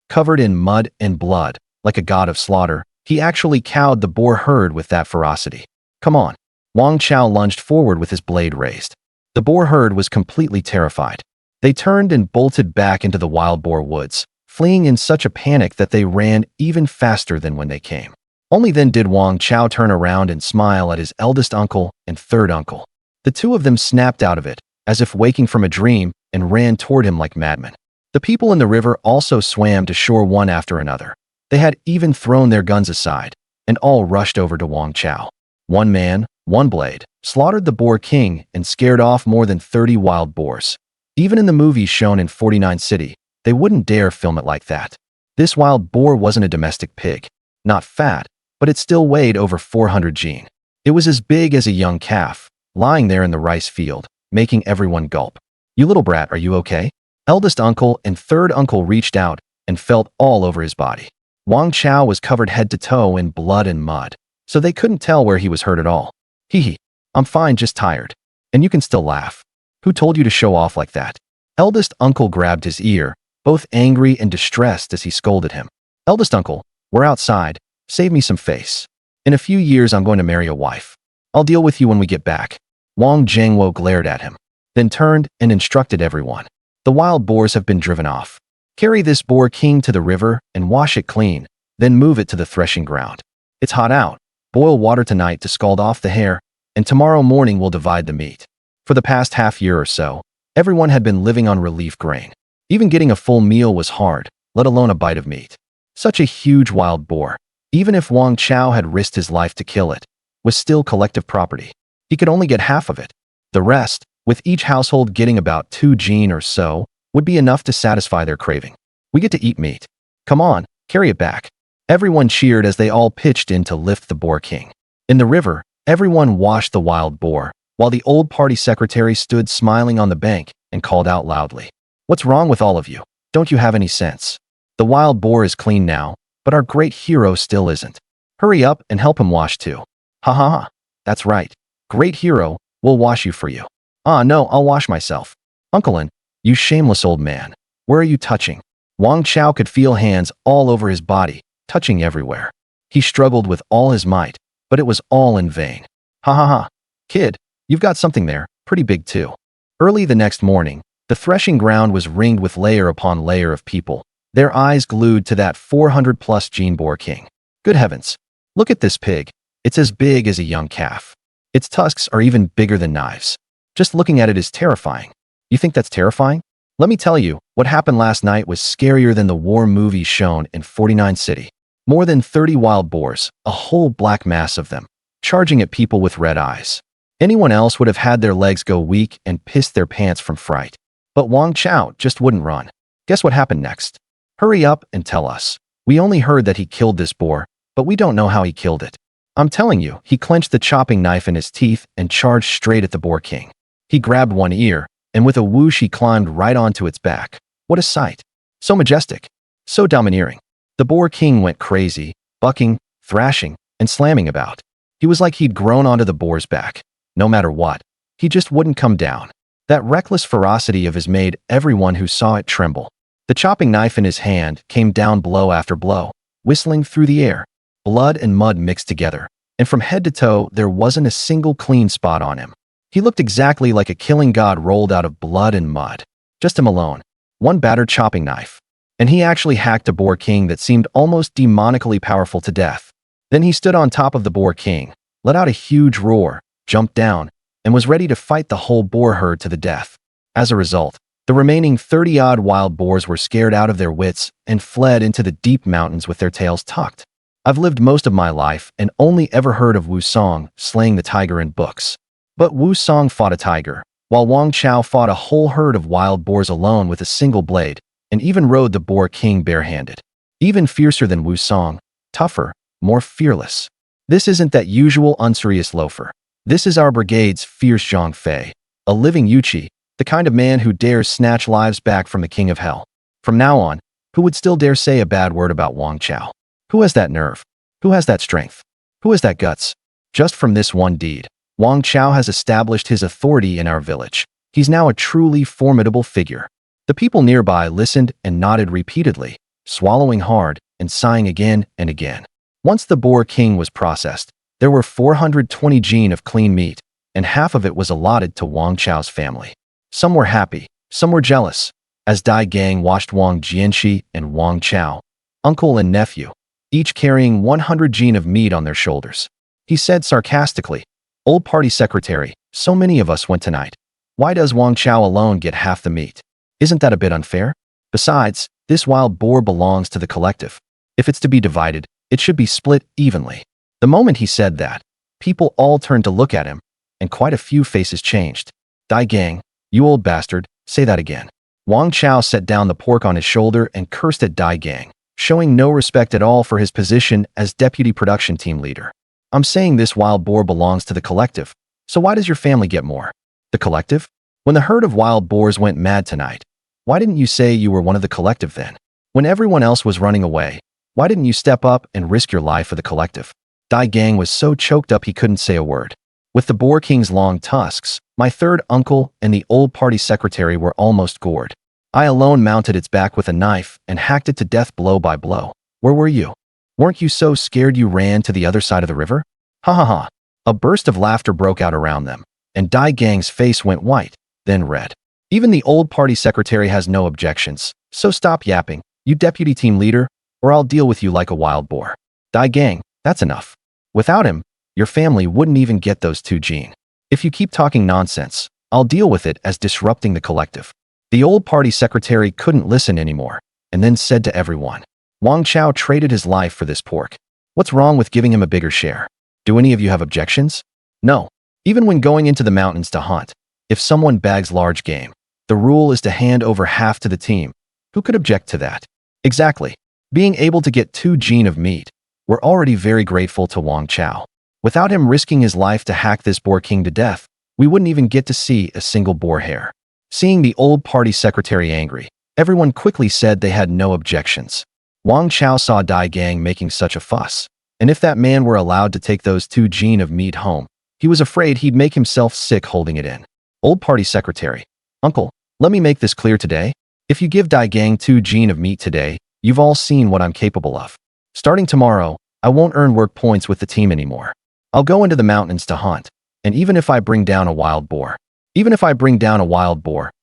Covered in mud and blood, like a god of slaughter, he actually cowed the boar herd with that ferocity. Come on. Wang Chao lunged forward with his blade raised. The boar herd was completely terrified. They turned and bolted back into the wild boar woods, fleeing in such a panic that they ran even faster than when they came. Only then did Wang Chao turn around and smile at his eldest uncle and third uncle. The two of them snapped out of it, as if waking from a dream, and ran toward him like madmen. The people in the river also swam to shore one after another. They had even thrown their guns aside, and all rushed over to Wang Chao. One man, one blade, slaughtered the boar king and scared off more than 30 wild boars. Even in the movies shown in 49 City, they wouldn't dare film it like that. This wild boar wasn't a domestic pig. Not fat, but it still weighed over 400 gene. It was as big as a young calf, lying there in the rice field, making everyone gulp. You little brat, are you okay? Eldest uncle and third uncle reached out and felt all over his body. Wang Chao was covered head to toe in blood and mud, so they couldn't tell where he was hurt at all. Hee, I'm fine, just tired. And you can still laugh. Who told you to show off like that? Eldest uncle grabbed his ear, both angry and distressed as he scolded him. Eldest uncle, we're outside. Save me some face. In a few years, I'm going to marry a wife. I'll deal with you when we get back. Wang Zhangwo glared at him, then turned and instructed everyone. The wild boars have been driven off. Carry this boar king to the river and wash it clean, then move it to the threshing ground. It's hot out. Boil water tonight to scald off the hair, and tomorrow morning we'll divide the meat. For the past half year or so, everyone had been living on relief grain. Even getting a full meal was hard, let alone a bite of meat. Such a huge wild boar, even if Wang Chao had risked his life to kill it, was still collective property. He could only get half of it. The rest, with each household getting about 2 gene or so, would be enough to satisfy their craving. We get to eat meat. Come on, carry it back. Everyone cheered as they all pitched in to lift the boar king. In the river, everyone washed the wild boar, while the old party secretary stood smiling on the bank and called out loudly. What's wrong with all of you? Don't you have any sense? The wild boar is clean now, but our great hero still isn't. Hurry up and help him wash too. Ha ha ha. That's right. Great hero, we'll wash you for you. No, I'll wash myself. Uncle, you shameless old man. Where are you touching? Wang Chao could feel hands all over his body, touching everywhere. He struggled with all his might, but it was all in vain. Ha ha ha. Kid, you've got something there, pretty big too. Early the next morning, the threshing ground was ringed with layer upon layer of people, their eyes glued to that 400-plus gene boar king. Good heavens. Look at this pig. It's as big as a young calf. Its tusks are even bigger than knives. Just looking at it is terrifying. You think that's terrifying? Let me tell you, what What happened last night was scarier than the war movie shown in 49 City. More than 30 wild boars, a whole black mass of them, charging at people with red eyes. Anyone else would have had their legs go weak and pissed their pants from fright. But Wang Chao just wouldn't run. Guess what happened next? Hurry up and tell us. We only heard that he killed this boar, but we don't know how he killed it. I'm telling you, he clenched the chopping knife in his teeth and charged straight at the boar king. He grabbed one ear, and with a whoosh he climbed right onto its back. What a sight! So majestic, so domineering. The boar king went crazy, bucking, thrashing, and slamming about. He was like he'd grown onto the boar's back. No matter what, he just wouldn't come down. That reckless ferocity of his made everyone who saw it tremble. The chopping knife in his hand came down blow after blow, whistling through the air. Blood and mud mixed together, and from head to toe there wasn't a single clean spot on him. He looked exactly like a killing god rolled out of blood and mud. Just him alone. One battered chopping knife. And he actually hacked a boar king that seemed almost demonically powerful to death. Then he stood on top of the boar king, let out a huge roar, jumped down, and was ready to fight the whole boar herd to the death. As a result, the remaining 30-odd wild boars were scared out of their wits and fled into the deep mountains with their tails tucked. I've lived most of my life and only ever heard of Wu Song slaying the tiger in books. But Wu Song fought a tiger, while Wang Chao fought a whole herd of wild boars alone with a single blade, and even rode the boar king barehanded. Even fiercer than Wu Song, tougher, more fearless. This isn't that usual unserious loafer. This is our brigade's fierce Zhang Fei, a living Yuchi, the kind of man who dares snatch lives back from the king of hell. From now on, who would still dare say a bad word about Wang Chao? Who has that nerve? Who has that strength? Who has that guts? Just from this one deed, Wang Chao has established his authority in our village. He's now a truly formidable figure. The people nearby listened and nodded repeatedly, swallowing hard and sighing again and again. Once the boar king was processed, there were 420 jin of clean meat, and half of it was allotted to Wang Chao's family. Some were happy, some were jealous, as Dai Gang watched Wang Jianxi and Wang Chao, uncle and nephew, each carrying 100 jin of meat on their shoulders. He said sarcastically, "Old party secretary, so many of us went tonight. Why does Wang Chao alone get half the meat? Isn't that a bit unfair? Besides, this wild boar belongs to the collective. If it's to be divided, it should be split evenly." The moment he said that, people all turned to look at him, and quite a few faces changed. "Dai Gang, you old bastard, say that again." Wang Chao set down the pork on his shoulder and cursed at Dai Gang, showing no respect at all for his position as deputy production team leader. "I'm saying this wild boar belongs to the collective, so why does your family get more?" "The collective? When the herd of wild boars went mad tonight, why didn't you say you were one of the collective then? When everyone else was running away, why didn't you step up and risk your life for the collective?" Dai Gang was so choked up he couldn't say a word. With the boar king's long tusks, my third uncle and the old party secretary were almost gored. I alone mounted its back with a knife and hacked it to death blow by blow. Where were you? Weren't you so scared you ran to the other side of the river? Ha ha ha. A burst of laughter broke out around them, and Dai Gang's face went white, then red. Even the old party secretary has no objections, so stop yapping, you deputy team leader, or I'll deal with you like a wild boar. Dai Gang, that's enough. Without him, your family wouldn't even get those 2 jin. If you keep talking nonsense, I'll deal with it as disrupting the collective. The old party secretary couldn't listen anymore, and then said to everyone, "Wang Chao traded his life for this pork. What's wrong with giving him a bigger share? Do any of you have objections?" "No. Even when going into the mountains to hunt, if someone bags large game, the rule is to hand over half to the team. Who could object to that?" "Exactly. Being able to get 2 jin of meat, we're already very grateful to Wang Chao. Without him risking his life to hack this boar king to death, we wouldn't even get to see a single boar hair." Seeing the old party secretary angry, everyone quickly said they had no objections. Wang Chao saw Dai Gang making such a fuss, and if that man were allowed to take those 2 jin of meat home, he was afraid he'd make himself sick holding it in. "Old party secretary, uncle, let me make this clear today. If you give Dai Gang 2 jin of meat today, you've all seen what I'm capable of. Starting tomorrow, I won't earn work points with the team anymore. I'll go into the mountains to hunt, and even if I bring down a wild boar,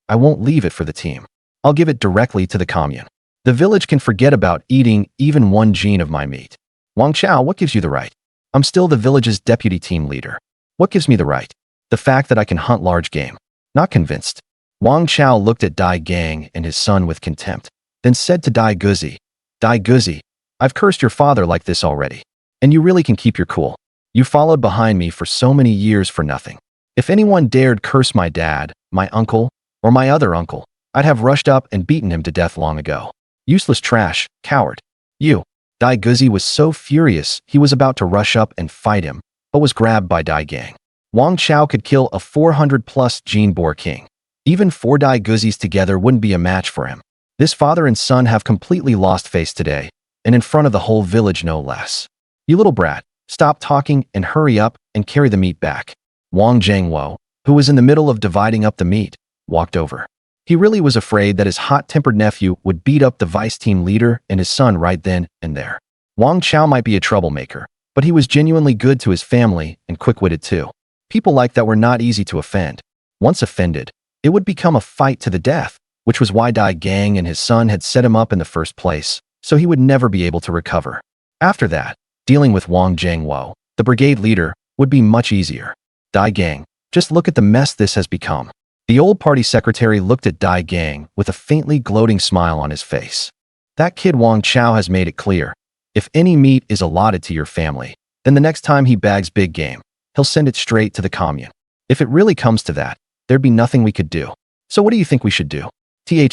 I won't leave it for the team. I'll give it directly to the commune. The village can forget about eating even 1 jin of my meat." "Wang Chao, what gives you the right? I'm still the village's deputy team leader. What gives me the right? The fact that I can hunt large game. Not convinced." Wang Chao looked at Dai Gang and his son with contempt, then said to Dai Guzi, I've cursed your father like this already. And you really can keep your cool. You followed behind me for so many years for nothing. If anyone dared curse my dad, my uncle, or my other uncle, I'd have rushed up and beaten him to death long ago. Useless trash, coward. You. Dai Guzi was so furious he was about to rush up and fight him, but was grabbed by Dai Gang. Wang Chao could kill a 400-plus gene boar king. Even 4 Dai Guzis together wouldn't be a match for him. This father and son have completely lost face today, and in front of the whole village no less. You little brat, stop talking and hurry up and carry the meat back. Wang Zhangwo, who was in the middle of dividing up the meat, walked over. He really was afraid that his hot-tempered nephew would beat up the vice team leader and his son right then and there. Wang Chao might be a troublemaker, but he was genuinely good to his family and quick-witted too. People like that were not easy to offend. Once offended, it would become a fight to the death, which was why Dai Gang and his son had set him up in the first place, so he would never be able to recover. After that, dealing with Wang Zhangwo, the brigade leader, would be much easier. Dai Gang, just look at the mess this has become. The old party secretary looked at Dai Gang with a faintly gloating smile on his face. That kid Wang Chao has made it clear. If any meat is allotted to your family, then the next time he bags big game, he'll send it straight to the commune. If it really comes to that, there'd be nothing we could do. So what do you think we should do?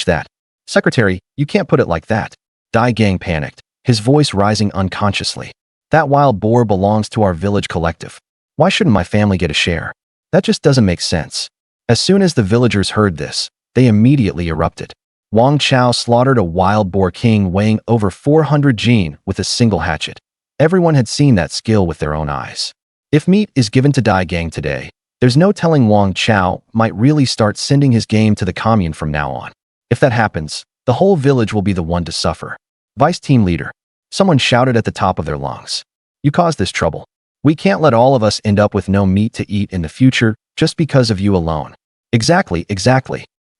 That. Secretary, you can't put it like that. Dai Gang panicked, his voice rising unconsciously. That wild boar belongs to our village collective. Why shouldn't my family get a share? That just doesn't make sense. As soon as the villagers heard this, they immediately erupted. Wang Chao slaughtered a wild boar king weighing over 400 gene with a single hatchet. Everyone had seen that skill with their own eyes. If meat is given to Dai Gang today, there's no telling Wang Chao might really start sending his game to the commune from now on. If that happens, the whole village will be the one to suffer. Vice team leader. Someone shouted at the top of their lungs. You caused this trouble. We can't let all of us end up with no meat to eat in the future just because of you alone. Exactly.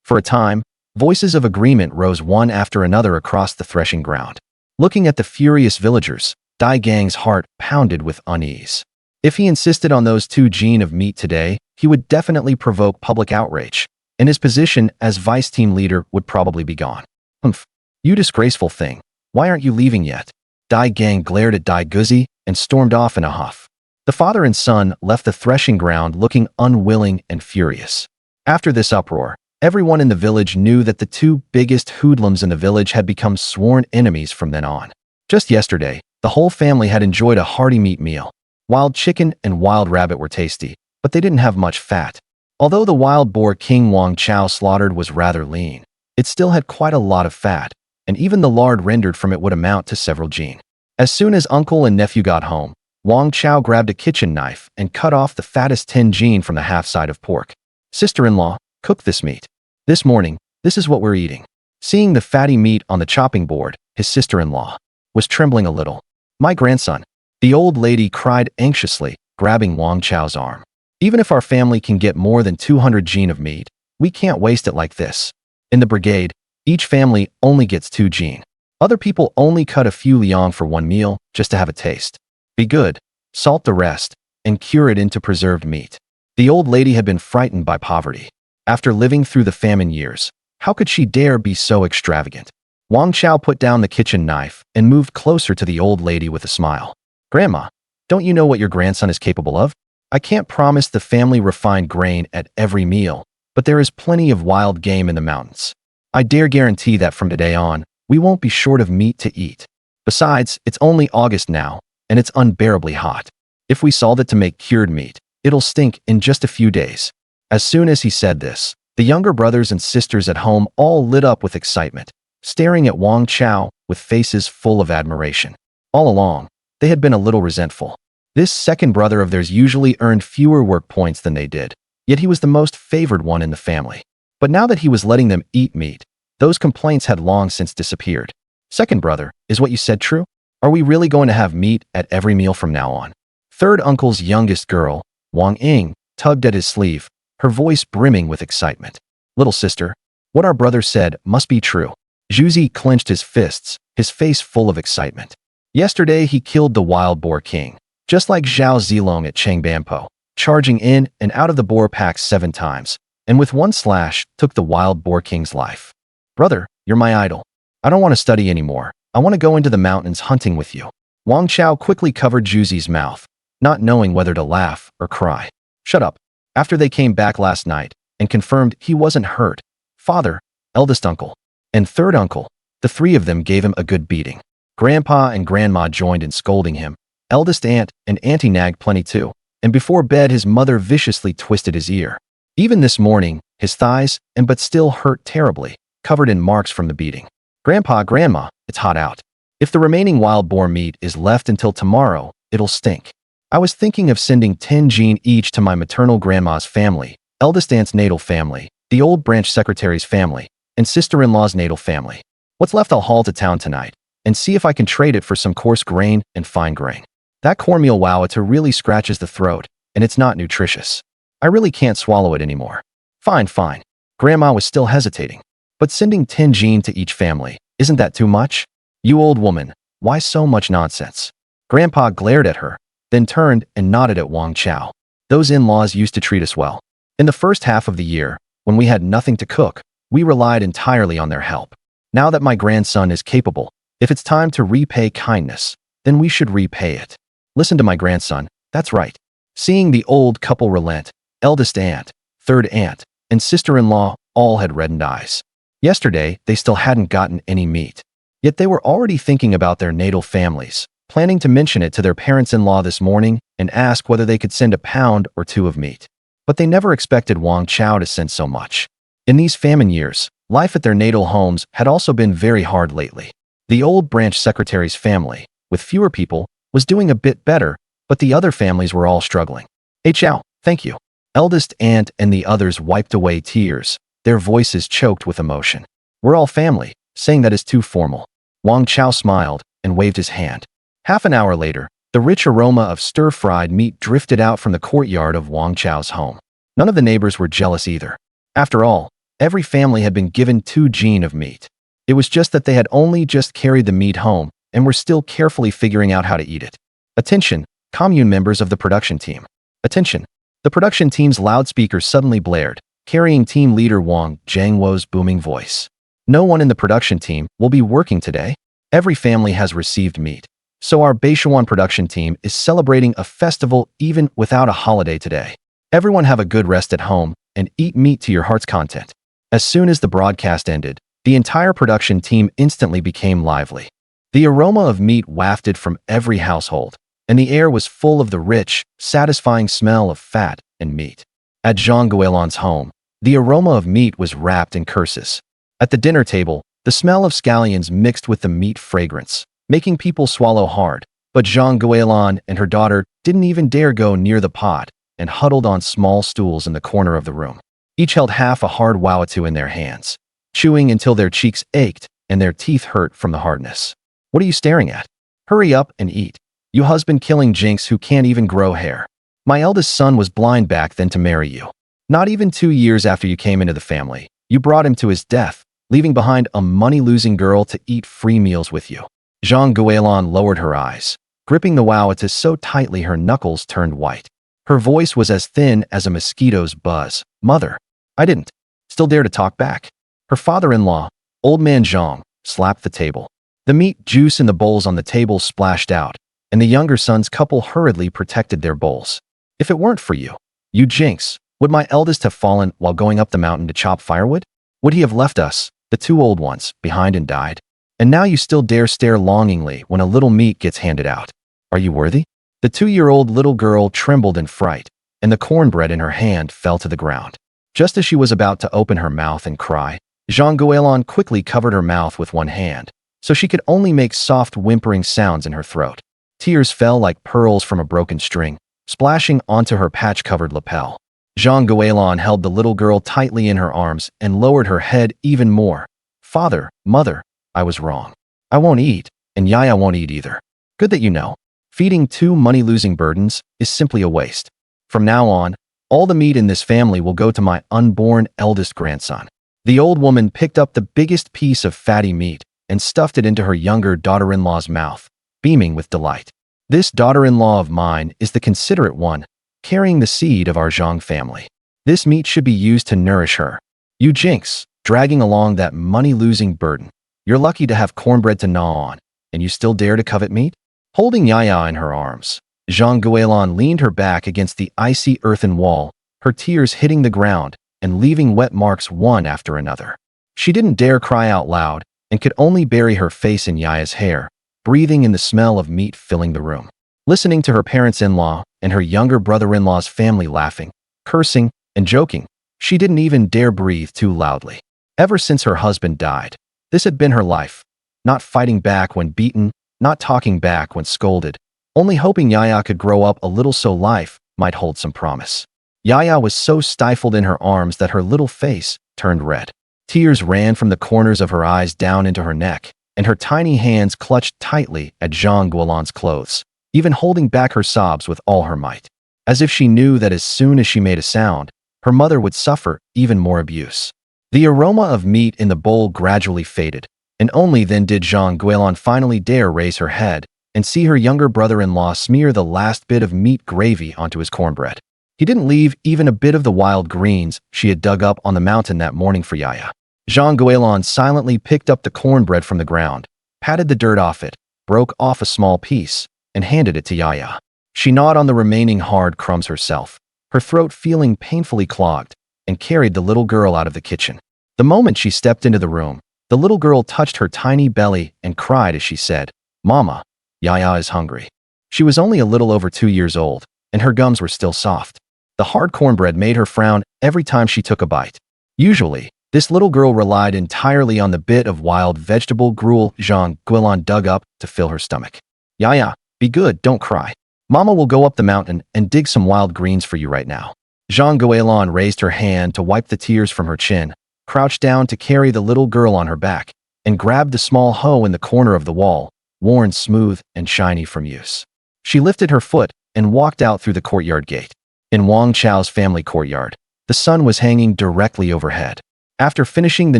For a time, voices of agreement rose one after another across the threshing ground. Looking at the furious villagers, Dai Gang's heart pounded with unease. If he insisted on those 2 gene of meat today, he would definitely provoke public outrage, and his position as vice team leader would probably be gone. Humph. You disgraceful thing. Why aren't you leaving yet? Dai Gang glared at Dai Guzi and stormed off in a huff. The father and son left the threshing ground looking unwilling and furious. After this uproar, everyone in the village knew that the 2 biggest hoodlums in the village had become sworn enemies from then on. Just yesterday, the whole family had enjoyed a hearty meat meal. Wild chicken and wild rabbit were tasty, but they didn't have much fat. Although the wild boar King Wang Chao slaughtered was rather lean, it still had quite a lot of fat, and even the lard rendered from it would amount to several gene. As soon as uncle and nephew got home, Wang Chao grabbed a kitchen knife and cut off the fattest 10 gene from the half side of pork. Sister-in-law, cook this meat. This morning, this is what we're eating. Seeing the fatty meat on the chopping board, his sister-in-law was trembling a little. My grandson. The old lady cried anxiously, grabbing Wang Chao's arm. Even if our family can get more than 200 gene of meat, we can't waste it like this. In the brigade, each family only gets 2 gene. Other people only cut a few liang for 1 meal just to have a taste. Be good, salt the rest, and cure it into preserved meat. The old lady had been frightened by poverty. After living through the famine years, how could she dare be so extravagant? Wang Chao put down the kitchen knife and moved closer to the old lady with a smile. Grandma, don't you know what your grandson is capable of? I can't promise the family refined grain at every meal, but there is plenty of wild game in the mountains. I dare guarantee that from today on, we won't be short of meat to eat. Besides, it's only August now, and it's unbearably hot. If we salt it to make cured meat, it'll stink in just a few days. As soon as he said this, the younger brothers and sisters at home all lit up with excitement, staring at Wang Chao with faces full of admiration. All along, they had been a little resentful. This second brother of theirs usually earned fewer work points than they did, yet he was the most favored one in the family. But now that he was letting them eat meat, those complaints had long since disappeared. Second brother, is what you said true? Are we really going to have meat at every meal from now on? Third uncle's youngest girl, Wang Ying, tugged at his sleeve, her voice brimming with excitement. Little sister, what our brother said must be true. Zhuzi clenched his fists, his face full of excitement. Yesterday he killed the wild boar king, just like Zhao Zilong at Changbampo, charging in and out of the boar packs 7 times, and with one slash, took the wild boar king's life. Brother, you're my idol. I don't want to study anymore. I want to go into the mountains hunting with you. Wang Chao quickly covered Juzi's mouth, not knowing whether to laugh or cry. Shut up. After they came back last night and confirmed he wasn't hurt, father, eldest uncle, and third uncle, the three of them gave him a good beating. Grandpa and Grandma joined in scolding him. Eldest aunt and auntie nagged plenty too, and before bed his mother viciously twisted his ear. Even this morning, his thighs, but still hurt terribly, covered in marks from the beating. Grandpa, Grandma, it's hot out. If the remaining wild boar meat is left until tomorrow, it'll stink. I was thinking of sending 10 jade each to my maternal grandma's family, eldest aunt's natal family, the old branch secretary's family, and sister-in-law's natal family. What's left I'll haul to town tonight, and see if I can trade it for some coarse grain and fine grain. That cornmeal wowata really scratches the throat, and it's not nutritious. I really can't swallow it anymore. Fine, fine. Grandma was still hesitating. But sending 10 jade to each family, isn't that too much? You old woman, why so much nonsense? Grandpa glared at her, then turned and nodded at Wang Chao. Those in-laws used to treat us well. In the first half of the year, when we had nothing to cook, we relied entirely on their help. Now that my grandson is capable, if it's time to repay kindness, then we should repay it. Listen to my grandson, that's right. Seeing the old couple relent, eldest aunt, third aunt, and sister-in-law all had reddened eyes. Yesterday, they still hadn't gotten any meat. Yet they were already thinking about their natal families, planning to mention it to their parents-in-law this morning and ask whether they could send a pound or two of meat. But they never expected Wang Chao to send so much. In these famine years, life at their natal homes had also been very hard lately. The old branch secretary's family, with fewer people, was doing a bit better, but the other families were all struggling. Hey Chao, thank you. Eldest aunt and the others wiped away tears, their voices choked with emotion. We're all family, saying that is too formal. Wang Chao smiled and waved his hand. Half an hour later, the rich aroma of stir-fried meat drifted out from the courtyard of Wang Chao's home. None of the neighbors were jealous either. After all, every family had been given 2 jade of meat. It was just that they had only just carried the meat home and were still carefully figuring out how to eat it. Attention, commune members of the production team. Attention. The production team's loudspeaker suddenly blared, carrying team leader Wang Zhangwo's booming voice. No one in the production team will be working today. Every family has received meat. So our Beishuan production team is celebrating a festival even without a holiday today. Everyone have a good rest at home and eat meat to your heart's content. As soon as the broadcast ended, the entire production team instantly became lively. The aroma of meat wafted from every household, and the air was full of the rich, satisfying smell of fat and meat. At Zhang Guilan's home, the aroma of meat was wrapped in curses. At the dinner table, the smell of scallions mixed with the meat fragrance, making people swallow hard, but Zhang Guilan and her daughter didn't even dare go near the pot and huddled on small stools in the corner of the room. Each held half a hard wowatu in their hands, chewing until their cheeks ached and their teeth hurt from the hardness. What are you staring at? Hurry up and eat. You husband-killing jinx who can't even grow hair. My eldest son was blind back then to marry you. Not even 2 years after you came into the family, you brought him to his death, leaving behind a money-losing girl to eat free meals with you. Zhang Guilan lowered her eyes, gripping the wowata so tightly her knuckles turned white. Her voice was as thin as a mosquito's buzz. Mother, I didn't. Still dare to talk back. Her father-in-law, old man Zhang, slapped the table. The meat juice in the bowls on the table splashed out, and the younger son's couple hurriedly protected their bowls. If it weren't for you, you jinx, would my eldest have fallen while going up the mountain to chop firewood? Would he have left us, the 2 old ones, behind and died? And now you still dare stare longingly when a little meat gets handed out. Are you worthy? The 2-year-old little girl trembled in fright, and the cornbread in her hand fell to the ground. Just as she was about to open her mouth and cry, Zhang Guilan quickly covered her mouth with one hand, so she could only make soft whimpering sounds in her throat. Tears fell like pearls from a broken string, splashing onto her patch-covered lapel. Zhang Guilan held the little girl tightly in her arms and lowered her head even more. Father, mother, I was wrong. I won't eat, and Yaya won't eat either. Good that you know. Feeding 2 money-losing burdens is simply a waste. From now on, all the meat in this family will go to my unborn eldest grandson. The old woman picked up the biggest piece of fatty meat and stuffed it into her younger daughter-in-law's mouth, beaming with delight. This daughter-in-law of mine is the considerate one, carrying the seed of our Zhang family. This meat should be used to nourish her. You jinx, dragging along that money-losing burden. You're lucky to have cornbread to gnaw on, and you still dare to covet meat? Holding Yaya in her arms, Zhang Guilin leaned her back against the icy earthen wall, her tears hitting the ground and leaving wet marks one after another. She didn't dare cry out loud and could only bury her face in Yaya's hair, breathing in the smell of meat filling the room. Listening to her parents-in-law and her younger brother-in-law's family laughing, cursing, and joking, she didn't even dare breathe too loudly. Ever since her husband died, this had been her life. Not fighting back when beaten, not talking back when scolded, only hoping Yaya could grow up a little so life might hold some promise. Yaya was so stifled in her arms that her little face turned red. Tears ran from the corners of her eyes down into her neck, and her tiny hands clutched tightly at Zhang Guilin's clothes, even holding back her sobs with all her might, as if she knew that as soon as she made a sound, her mother would suffer even more abuse. The aroma of meat in the bowl gradually faded, and only then did Zhang Guilin finally dare raise her head and see her younger brother-in-law smear the last bit of meat gravy onto his cornbread. He didn't leave even a bit of the wild greens she had dug up on the mountain that morning for Yaya. Zhang Guilin silently picked up the cornbread from the ground, patted the dirt off it, broke off a small piece, and handed it to Yaya. She gnawed on the remaining hard crumbs herself, her throat feeling painfully clogged, and carried the little girl out of the kitchen. The moment she stepped into the room, the little girl touched her tiny belly and cried as she said, "Mama, Yaya is hungry." She was only a little over 2 years old, and her gums were still soft. The hard cornbread made her frown every time she took a bite. Usually, this little girl relied entirely on the bit of wild vegetable gruel Zhang Guilin dug up to fill her stomach. "Yaya, be good, don't cry. Mama will go up the mountain and dig some wild greens for you right now." Zhang Guilin raised her hand to wipe the tears from her chin, crouched down to carry the little girl on her back, and grabbed the small hoe in the corner of the wall, worn smooth and shiny from use. She lifted her foot and walked out through the courtyard gate. In Wang Chao's family courtyard, the sun was hanging directly overhead. After finishing the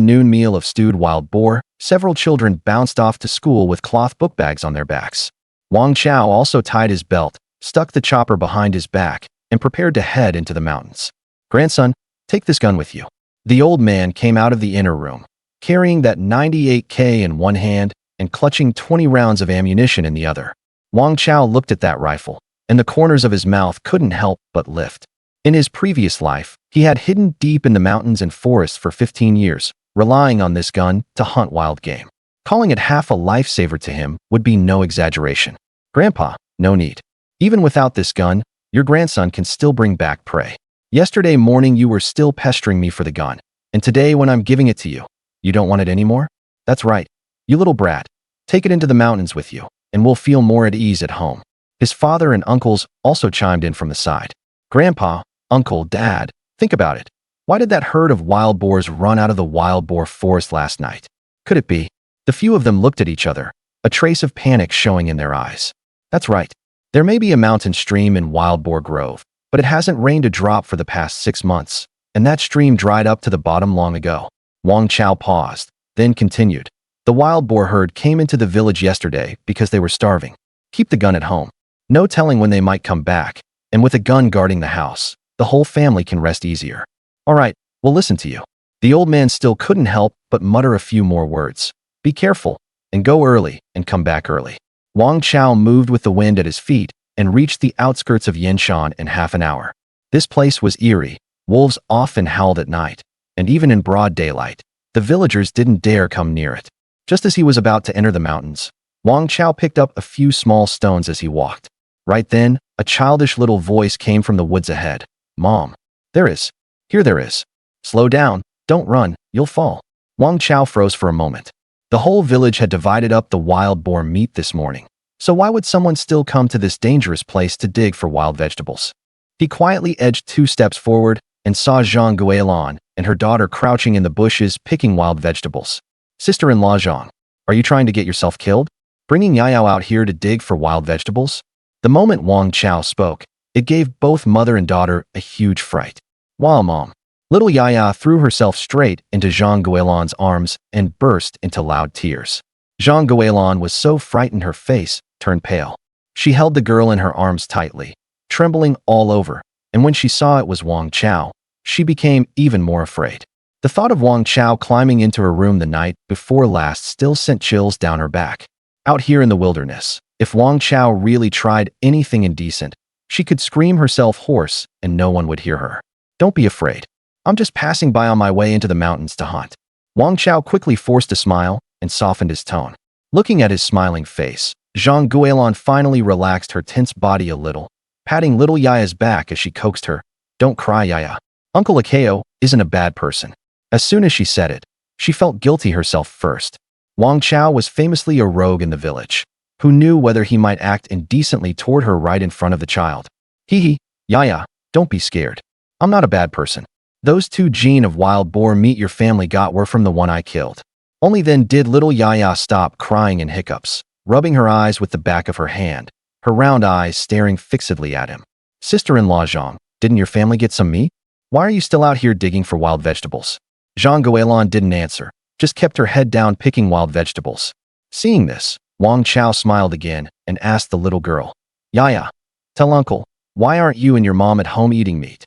noon meal of stewed wild boar, several children bounced off to school with cloth book bags on their backs. Wang Chao also tied his belt, stuck the chopper behind his back, and prepared to head into the mountains. "Grandson, take this gun with you." The old man came out of the inner room, carrying that 98K in one hand and clutching 20 rounds of ammunition in the other. Wang Chao looked at that rifle, and the corners of his mouth couldn't help but lift. In his previous life, he had hidden deep in the mountains and forests for 15 years, relying on this gun to hunt wild game. Calling it half a lifesaver to him would be no exaggeration. "Grandpa, no need. Even without this gun, your grandson can still bring back prey. Yesterday morning you were still pestering me for the gun, and today when I'm giving it to you, you don't want it anymore? That's right. You little brat. Take it into the mountains with you, and we'll feel more at ease at home." His father and uncles also chimed in from the side. "Grandpa, Uncle, Dad, think about it. Why did that herd of wild boars run out of the wild boar forest last night? Could it be?" The few of them looked at each other, a trace of panic showing in their eyes. "That's right. There may be a mountain stream in Wild Boar Grove, but it hasn't rained a drop for the past 6 months, and that stream dried up to the bottom long ago." Wang Chao paused, then continued. "The wild boar herd came into the village yesterday because they were starving. Keep the gun at home. No telling when they might come back, and with a gun guarding the house, the whole family can rest easier. All right, we'll listen to you." The old man still couldn't help but mutter a few more words. "Be careful, and go early, and come back early." Wang Chao moved with the wind at his feet and reached the outskirts of Yanshan in half an hour. This place was eerie. Wolves often howled at night, and even in broad daylight, the villagers didn't dare come near it. Just as he was about to enter the mountains, Wang Chao picked up a few small stones as he walked. Right then, a childish little voice came from the woods ahead. "Mom, there is. Here there is. Slow down, don't run, you'll fall." Wang Chao froze for a moment. The whole village had divided up the wild boar meat this morning, so why would someone still come to this dangerous place to dig for wild vegetables? He quietly edged 2 steps forward and saw Zhang Guilin and her daughter crouching in the bushes picking wild vegetables. "Sister-in-law Zhang, are you trying to get yourself killed? Bringing Yayao out here to dig for wild vegetables?" The moment Wang Chao spoke, it gave both mother and daughter a huge fright. "Wow, Mom." Little Yaya threw herself straight into Zhang Guilin's arms and burst into loud tears. Zhang Guilin was so frightened her face turned pale. She held the girl in her arms tightly, trembling all over, and when she saw it was Wang Chao, she became even more afraid. The thought of Wang Chao climbing into her room the night before last still sent chills down her back. Out here in the wilderness, if Wang Chao really tried anything indecent, she could scream herself hoarse and no one would hear her. Don't be afraid. I'm just passing by on my way into the mountains to hunt. Wang Chao quickly forced a smile and softened his tone. Looking at his smiling face, Zhang Guilin finally relaxed her tense body a little, patting little Yaya's back as she coaxed her. Don't cry, Yaya. Uncle Akeo isn't a bad person. As soon as she said it, she felt guilty herself first. Wang Chao was famously a rogue in the village, who knew whether he might act indecently toward her right in front of the child. Hee, Yaya, don't be scared. I'm not a bad person. Those 2 gene of wild boar meat your family got were from the one I killed. Only then did little Yaya stop crying in hiccups, rubbing her eyes with the back of her hand, her round eyes staring fixedly at him. Sister-in-law Zhang, didn't your family get some meat? Why are you still out here digging for wild vegetables? Zhang Guilin didn't answer, just kept her head down picking wild vegetables. Seeing this, Wang Chao smiled again and asked the little girl, Yaya, tell uncle, why aren't you and your mom at home eating meat?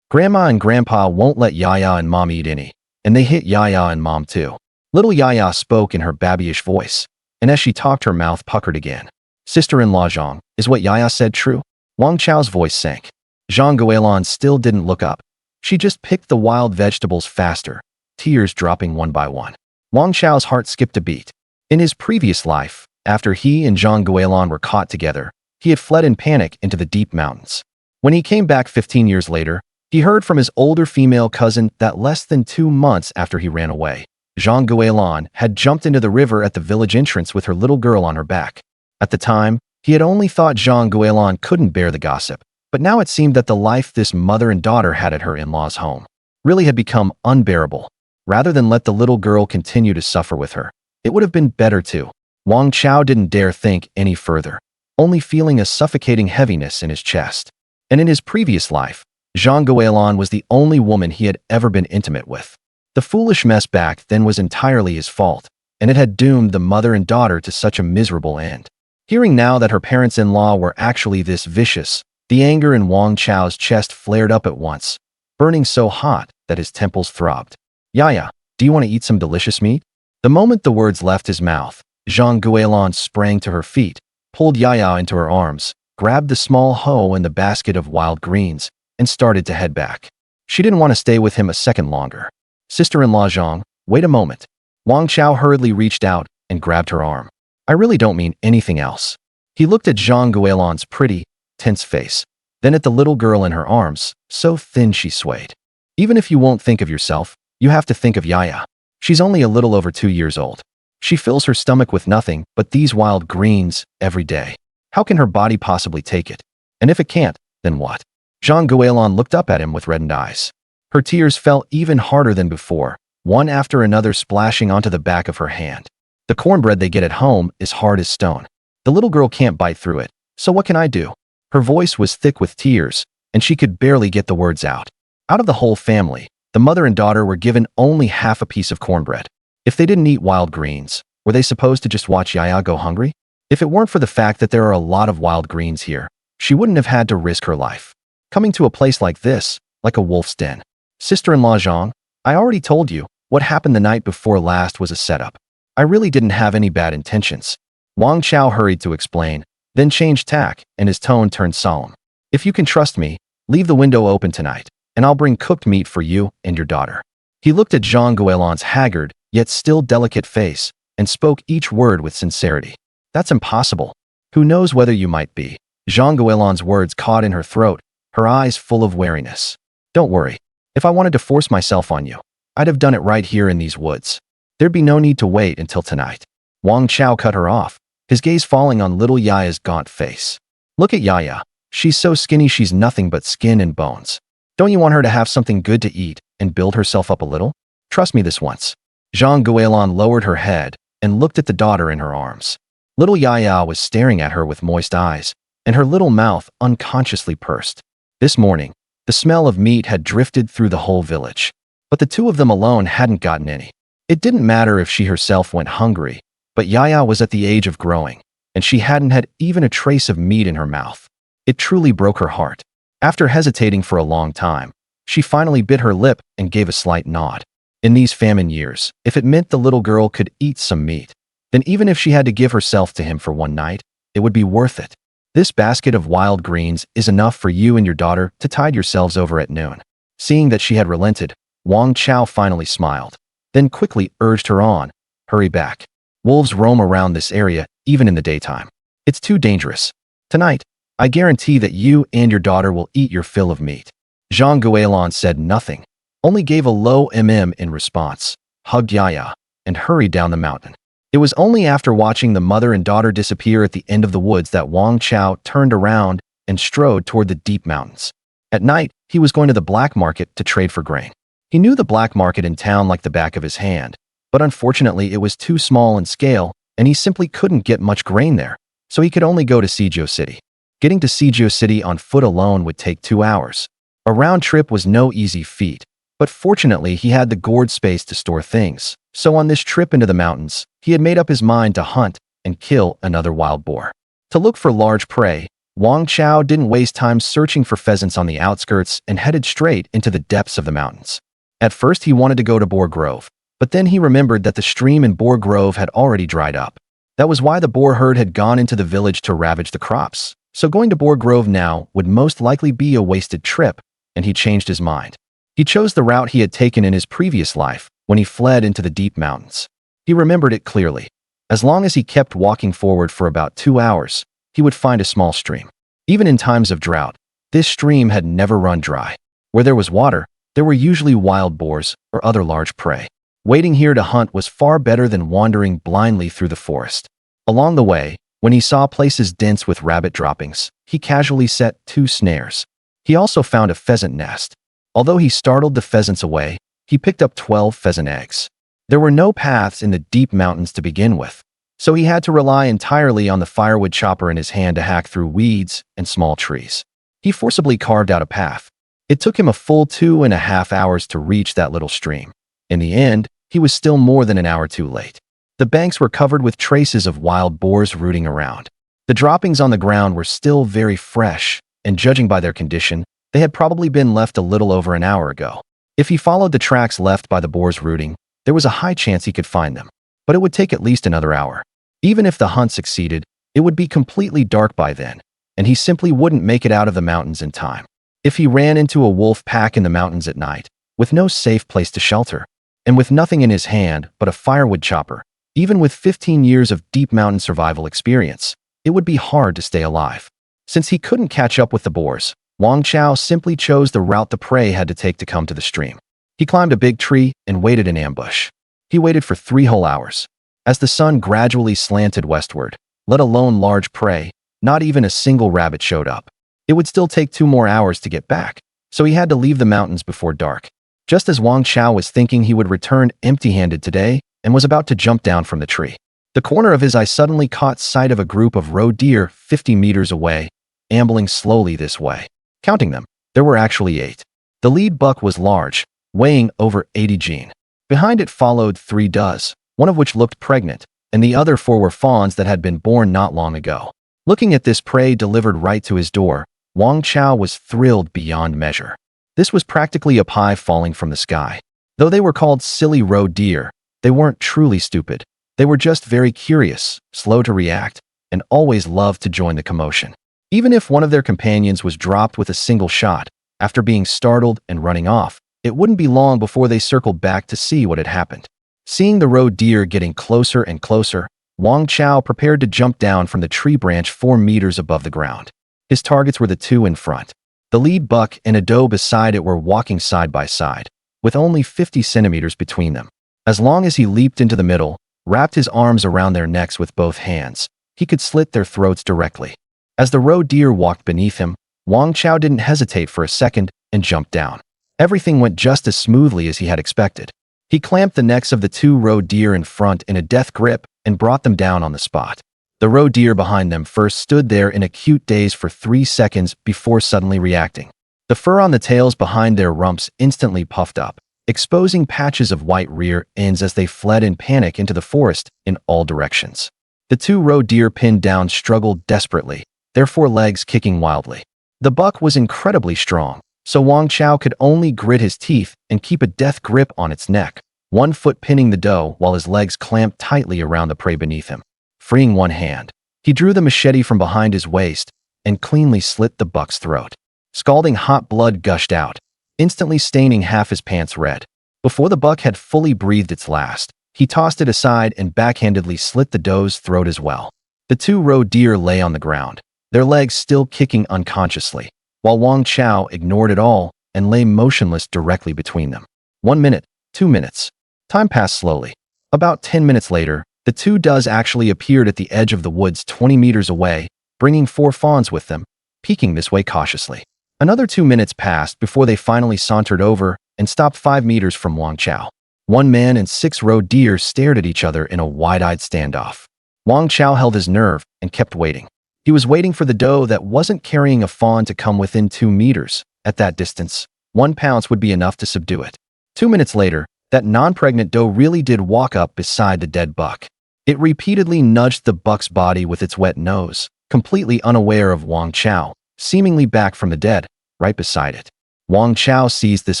Grandma and Grandpa won't let Yaya and Mom eat any, and they hit Yaya and Mom too. Little Yaya spoke in her babyish voice, and as she talked her mouth puckered again. Sister-in-law Zhang, is what Yaya said true? Wang Chao's voice sank. Zhang Guilin still didn't look up. She just picked the wild vegetables faster, tears dropping one by one. Wang Chao's heart skipped a beat. In his previous life, after he and Zhang Guilin were caught together, he had fled in panic into the deep mountains. When he came back 15 years later, he heard from his older female cousin that less than 2 months after he ran away, Zhang Guilin had jumped into the river at the village entrance with her little girl on her back. At the time, he had only thought Zhang Guilin couldn't bear the gossip, but now it seemed that the life this mother and daughter had at her in-laws' home really had become unbearable. Rather than let the little girl continue to suffer with her, it would have been better to. Wang Chao didn't dare think any further, only feeling a suffocating heaviness in his chest. And in his previous life, Zhang Guilin was the only woman he had ever been intimate with. The foolish mess back then was entirely his fault, and it had doomed the mother and daughter to such a miserable end. Hearing now that her parents-in-law were actually this vicious, the anger in Wang Chao's chest flared up at once, burning so hot that his temples throbbed. Yaya, do you want to eat some delicious meat? The moment the words left his mouth, Zhang Guilin sprang to her feet, pulled Yaya into her arms, grabbed the small hoe and the basket of wild greens, and started to head back. She didn't want to stay with him a second longer. Sister-in-law Zhang, wait a moment. Wang Chao hurriedly reached out and grabbed her arm. I really don't mean anything else. He looked at Zhang Guilin's pretty, tense face, then at the little girl in her arms, so thin she swayed. Even if you won't think of yourself, you have to think of Yaya. She's only a little over 2 years old. She fills her stomach with nothing but these wild greens every day. How can her body possibly take it? And if it can't, then what? Zhang Guilin looked up at him with reddened eyes. Her tears fell even harder than before, one after another splashing onto the back of her hand. The cornbread they get at home is hard as stone. The little girl can't bite through it, so what can I do? Her voice was thick with tears, and she could barely get the words out. Out of the whole family, the mother and daughter were given only half a piece of cornbread. If they didn't eat wild greens, were they supposed to just watch Yaya go hungry? If it weren't for the fact that there are a lot of wild greens here, she wouldn't have had to risk her life. Coming to a place like this, like a wolf's den. Sister-in-law Zhang, I already told you, what happened the night before last was a setup. I really didn't have any bad intentions. Wang Chao hurried to explain, then changed tack, and his tone turned solemn. If you can trust me, leave the window open tonight, and I'll bring cooked meat for you and your daughter. He looked at Zhang Guilin's haggard, yet still delicate face, and spoke each word with sincerity. That's impossible. Who knows whether you might be? Zhang Guilin's words caught in her throat, her eyes full of wariness. Don't worry. If I wanted to force myself on you, I'd have done it right here in these woods. There'd be no need to wait until tonight. Wang Chao cut her off, his gaze falling on little Yaya's gaunt face. Look at Yaya. She's so skinny she's nothing but skin and bones. Don't you want her to have something good to eat and build herself up a little? Trust me this once. Zhang Guilin lowered her head and looked at the daughter in her arms. Little Yaya was staring at her with moist eyes, and her little mouth unconsciously pursed. This morning, the smell of meat had drifted through the whole village, but the two of them alone hadn't gotten any. It didn't matter if she herself went hungry, but Yaya was at the age of growing, and she hadn't had even a trace of meat in her mouth. It truly broke her heart. After hesitating for a long time, She finally bit her lip and gave a slight nod. In these famine years, if it meant the little girl could eat some meat, then even if she had to give herself to him for one night, it would be worth it. This basket of wild greens is enough for you and your daughter to tide yourselves over at noon. Seeing that she had relented, Wang Chao finally smiled, then quickly urged her on. Hurry back. Wolves roam around this area even in the daytime. It's too dangerous. Tonight, I guarantee that you and your daughter will eat your fill of meat. Zhang Guilin said nothing, only gave a low in response, hugged Yaya, and hurried down the mountain. It was only after watching the mother and daughter disappear at the end of the woods that Wang Chao turned around and strode toward the deep mountains. At night, he was going to the black market to trade for grain. He knew the black market in town like the back of his hand, but unfortunately it was too small in scale and he simply couldn't get much grain there, so he could only go to Suzhou City. Getting to Suzhou City on foot alone would take 2 hours. A round trip was no easy feat, but fortunately he had the gourd space to store things, so on this trip into the mountains, he had made up his mind to hunt and kill another wild boar. To look for large prey, Wang Chao didn't waste time searching for pheasants on the outskirts and headed straight into the depths of the mountains. At first he wanted to go to Boar Grove, but then he remembered that the stream in Boar Grove had already dried up. That was why the boar herd had gone into the village to ravage the crops, so going to Boar Grove now would most likely be a wasted trip, and he changed his mind. He chose the route he had taken in his previous life when he fled into the deep mountains. He remembered it clearly. As long as he kept walking forward for about 2 hours, he would find a small stream. Even in times of drought, this stream had never run dry. Where there was water, there were usually wild boars or other large prey. Waiting here to hunt was far better than wandering blindly through the forest. Along the way, when he saw places dense with rabbit droppings, he casually set 2 snares. He also found a pheasant nest. Although he startled the pheasants away, he picked up 12 pheasant eggs. There were no paths in the deep mountains to begin with, so he had to rely entirely on the firewood chopper in his hand to hack through weeds and small trees. He forcibly carved out a path. It took him a full 2.5 hours to reach that little stream. In the end, he was still more than an hour too late. The banks were covered with traces of wild boars rooting around. The droppings on the ground were still very fresh, and judging by their condition, they had probably been left a little over an hour ago. If he followed the tracks left by the boars rooting, there was a high chance he could find them, but it would take at least another hour. Even if the hunt succeeded, it would be completely dark by then, and he simply wouldn't make it out of the mountains in time. If he ran into a wolf pack in the mountains at night, with no safe place to shelter, and with nothing in his hand but a firewood chopper, even with 15 years of deep mountain survival experience, it would be hard to stay alive. Since he couldn't catch up with the boars, Wang Chao simply chose the route the prey had to take to come to the stream. He climbed a big tree and waited in ambush. He waited for 3 whole hours. As the sun gradually slanted westward, let alone large prey, not even a single rabbit showed up. It would still take 2 more hours to get back, so he had to leave the mountains before dark. Just as Wang Chao was thinking he would return empty-handed today and was about to jump down from the tree, the corner of his eye suddenly caught sight of a group of roe deer 50 meters away, ambling slowly this way. Counting them, there were actually 8. The lead buck was large, weighing over 80 gene. Behind it followed 3 does, one of which looked pregnant, and the other 4 were fawns that had been born not long ago. Looking at this prey delivered right to his door, Wang Chao was thrilled beyond measure. This was practically a pie falling from the sky. Though they were called silly roe deer, they weren't truly stupid. They were just very curious, slow to react, and always loved to join the commotion. Even if one of their companions was dropped with a single shot, after being startled and running off, it wouldn't be long before they circled back to see what had happened. Seeing the roe deer getting closer and closer, Wang Chao prepared to jump down from the tree branch 4 meters above the ground. His targets were the 2 in front. The lead buck and a doe beside it were walking side by side, with only 50 centimeters between them. As long as he leaped into the middle, wrapped his arms around their necks with both hands, he could slit their throats directly. As the roe deer walked beneath him, Wang Chao didn't hesitate for a second and jumped down. Everything went just as smoothly as he had expected. He clamped the necks of the 2 roe deer in front in a death grip and brought them down on the spot. The roe deer behind them first stood there in acute daze for 3 seconds before suddenly reacting. The fur on the tails behind their rumps instantly puffed up, exposing patches of white rear ends as they fled in panic into the forest in all directions. The 2 roe deer pinned down struggled desperately, their 4 legs kicking wildly. The buck was incredibly strong, so Wang Chao could only grit his teeth and keep a death grip on its neck, one foot pinning the doe while his legs clamped tightly around the prey beneath him. Freeing one hand, he drew the machete from behind his waist and cleanly slit the buck's throat. Scalding hot blood gushed out, instantly staining half his pants red. Before the buck had fully breathed its last, he tossed it aside and backhandedly slit the doe's throat as well. The two roe deer lay on the ground, their legs still kicking unconsciously, while Wang Chao ignored it all and lay motionless directly between them. 1 minute, 2 minutes. Time passed slowly. About 10 minutes later, the two does actually appeared at the edge of the woods 20 meters away, bringing 4 fawns with them, peeking this way cautiously. Another 2 minutes passed before they finally sauntered over and stopped 5 meters from Wang Chao. One man and 6 roe deer stared at each other in a wide-eyed standoff. Wang Chao held his nerve and kept waiting. He was waiting for the doe that wasn't carrying a fawn to come within 2 meters. At that distance, 1 pounce would be enough to subdue it. 2 minutes later, that non-pregnant doe really did walk up beside the dead buck. It repeatedly nudged the buck's body with its wet nose, completely unaware of Wang Chao, seemingly back from the dead, right beside it. Wang Chao seized this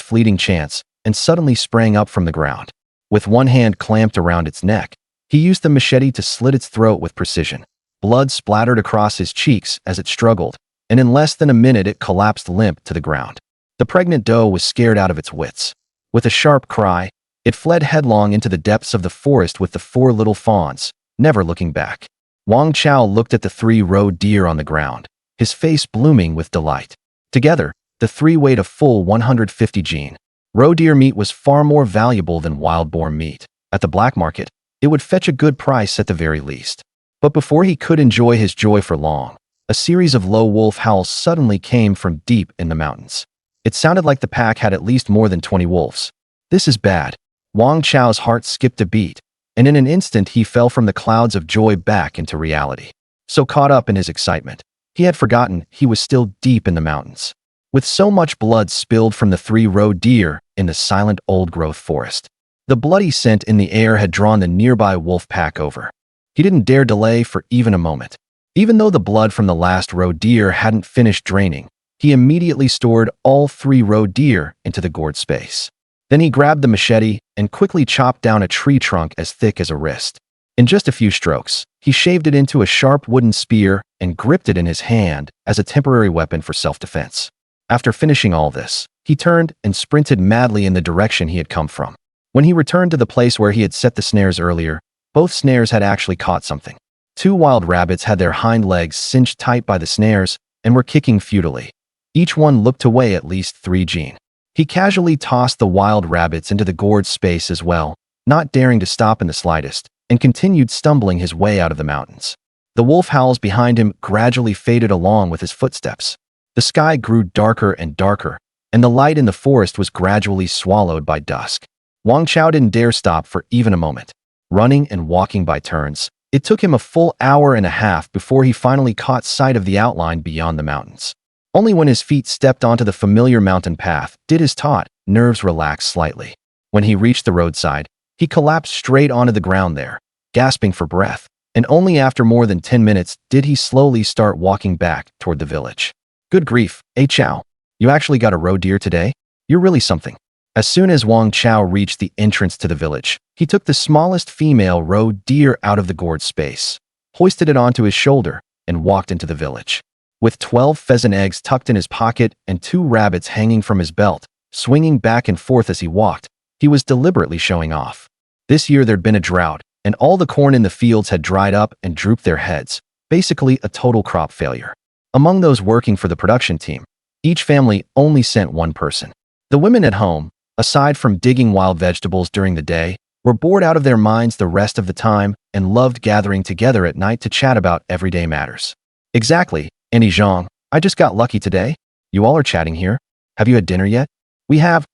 fleeting chance and suddenly sprang up from the ground. With one hand clamped around its neck, he used the machete to slit its throat with precision. Blood splattered across his cheeks as it struggled, and in less than a minute it collapsed limp to the ground. The pregnant doe was scared out of its wits. With a sharp cry, it fled headlong into the depths of the forest with the 4 little fawns, never looking back. Wang Chao looked at the 3 roe deer on the ground, his face blooming with delight. Together, the 3 weighed a full 150 jin. Roe deer meat was far more valuable than wild boar meat. At the black market, it would fetch a good price at the very least. But before he could enjoy his joy for long, a series of low wolf howls suddenly came from deep in the mountains. It sounded like the pack had at least more than 20 wolves. This is bad. Wang Chao's heart skipped a beat, and in an instant he fell from the clouds of joy back into reality. So caught up in his excitement, he had forgotten he was still deep in the mountains. With so much blood spilled from the 3 roe deer in the silent old-growth forest, the bloody scent in the air had drawn the nearby wolf pack over. He didn't dare delay for even a moment. Even though the blood from the last roe deer hadn't finished draining, he immediately stored all 3 roe deer into the gourd space. Then he grabbed the machete and quickly chopped down a tree trunk as thick as a wrist. In just a few strokes, he shaved it into a sharp wooden spear and gripped it in his hand as a temporary weapon for self-defense. After finishing all this, he turned and sprinted madly in the direction he had come from. When he returned to the place where he had set the snares earlier, both snares had actually caught something. 2 wild rabbits had their hind legs cinched tight by the snares and were kicking futilely. Each one looked to weigh at least 3 jin. He casually tossed the wild rabbits into the gourd space as well, not daring to stop in the slightest, and continued stumbling his way out of the mountains. The wolf howls behind him gradually faded along with his footsteps. The sky grew darker and darker, and the light in the forest was gradually swallowed by dusk. Wang Chao didn't dare stop for even a moment. Running and walking by turns, it took him a full hour and a half before he finally caught sight of the outline beyond the mountains. Only when his feet stepped onto the familiar mountain path did his taut nerves relax slightly. When he reached the roadside, he collapsed straight onto the ground there, gasping for breath, and only after more than 10 minutes did he slowly start walking back toward the village. Good grief, Chao. You actually got a roe deer today? You're really something. As soon as Wang Chao reached the entrance to the village, he took the smallest female roe deer out of the gourd space, hoisted it onto his shoulder, and walked into the village. With 12 pheasant eggs tucked in his pocket and 2 rabbits hanging from his belt, swinging back and forth as he walked, he was deliberately showing off. This year there'd been a drought, and all the corn in the fields had dried up and drooped their heads, basically a total crop failure. Among those working for the production team, each family only sent one person. The women at home, aside from digging wild vegetables during the day, were bored out of their minds the rest of the time and loved gathering together at night to chat about everyday matters. Exactly, Annie Zhang, I just got lucky today. You all are chatting here. Have you had dinner yet? We have.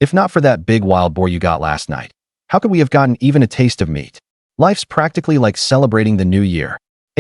If not for that big wild boar you got last night, how could we have gotten even a taste of meat? Life's practically like celebrating the new year.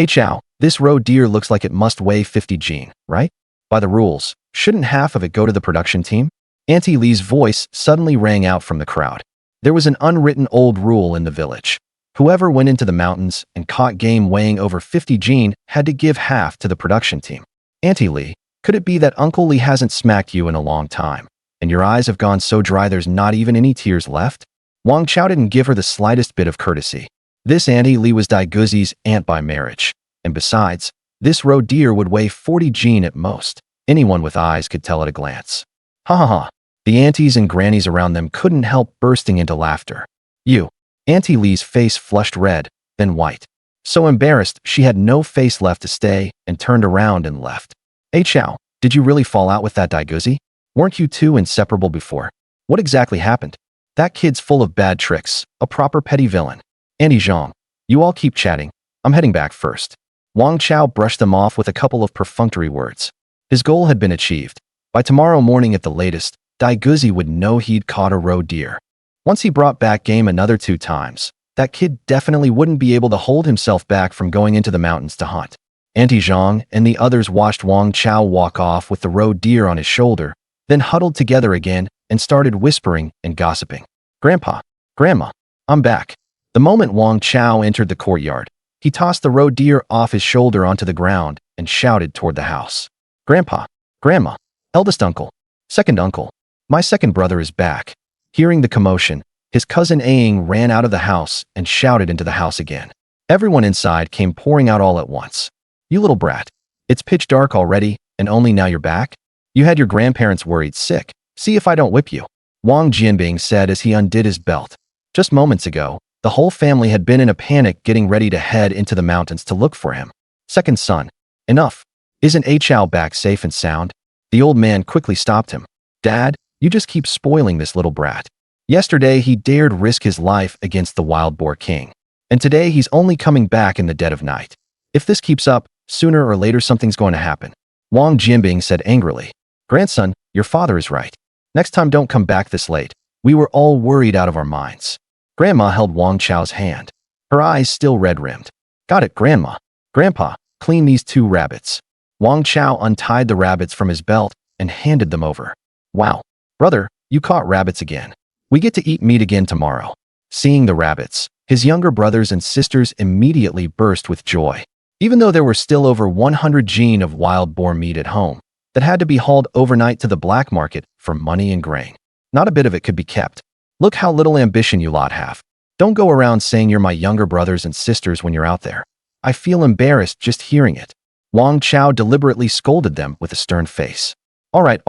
Chao, this roe deer looks like it must weigh 50 jin, right? By the rules, shouldn't half of it go to the production team? Auntie Li's voice suddenly rang out from the crowd. There was an unwritten old rule in the village. Whoever went into the mountains and caught game weighing over 50 jin had to give half to the production team. Auntie Li, Could it be that Uncle Lee hasn't smacked you in a long time, and your eyes have gone so dry there's not even any tears left? Wang Chao didn't give her the slightest bit of courtesy. This Auntie Lee was Dai Guzi's aunt by marriage, and besides, this roe deer would weigh 40 jin at most. Anyone with eyes could tell at a glance. Ha ha ha. The aunties and grannies around them couldn't help bursting into laughter. You. Auntie Lee's face flushed red, then white. So embarrassed, she had no face left to stay and turned around and left. Hey Chao, did you really fall out with that Dai Guzi? Weren't you two inseparable before? What exactly happened? That kid's full of bad tricks, a proper petty villain. Auntie Zhang, you all keep chatting. I'm heading back first. Wang Chao brushed them off with a couple of perfunctory words. His goal had been achieved. By tomorrow morning at the latest, Dai Guzi would know he'd caught a roe deer. Once he brought back game another 2 times, that kid definitely wouldn't be able to hold himself back from going into the mountains to hunt. Auntie Zhang and the others watched Wang Chao walk off with the roe deer on his shoulder, then huddled together again and started whispering and gossiping. Grandpa, Grandma, I'm back. The moment Wang Chao entered the courtyard, he tossed the roe deer off his shoulder onto the ground and shouted toward the house. Grandpa, Grandma, eldest uncle, second uncle, my second brother is back. Hearing the commotion, his cousin Aang ran out of the house and shouted into the house again. Everyone inside came pouring out all at once. You little brat. It's pitch dark already, and only now you're back? You had your grandparents worried sick. See if I don't whip you. Wang Jianbing said as he undid his belt. Just moments ago, the whole family had been in a panic getting ready to head into the mountains to look for him. Second son. Enough. Isn't A Chao back safe and sound? The old man quickly stopped him. Dad, you just keep spoiling this little brat. Yesterday he dared risk his life against the wild boar king. And today he's only coming back in the dead of night. If this keeps up, sooner or later something's going to happen. Wang Jianbing said angrily. Grandson, your father is right. Next time don't come back this late. We were all worried out of our minds. Grandma held Wang Chao's hand. Her eyes still red-rimmed. Got it, Grandma. Grandpa, clean these 2 rabbits. Wang Chao untied the rabbits from his belt and handed them over. Wow. Brother, you caught rabbits again. We get to eat meat again tomorrow. Seeing the rabbits, his younger brothers and sisters immediately burst with joy. Even though there were still over 100 jin of wild boar meat at home that had to be hauled overnight to the black market for money and grain, not a bit of it could be kept. Look how little ambition you lot have. Don't go around saying you're my younger brothers and sisters when you're out there. I feel embarrassed just hearing it. Wang Chao deliberately scolded them with a stern face. All right.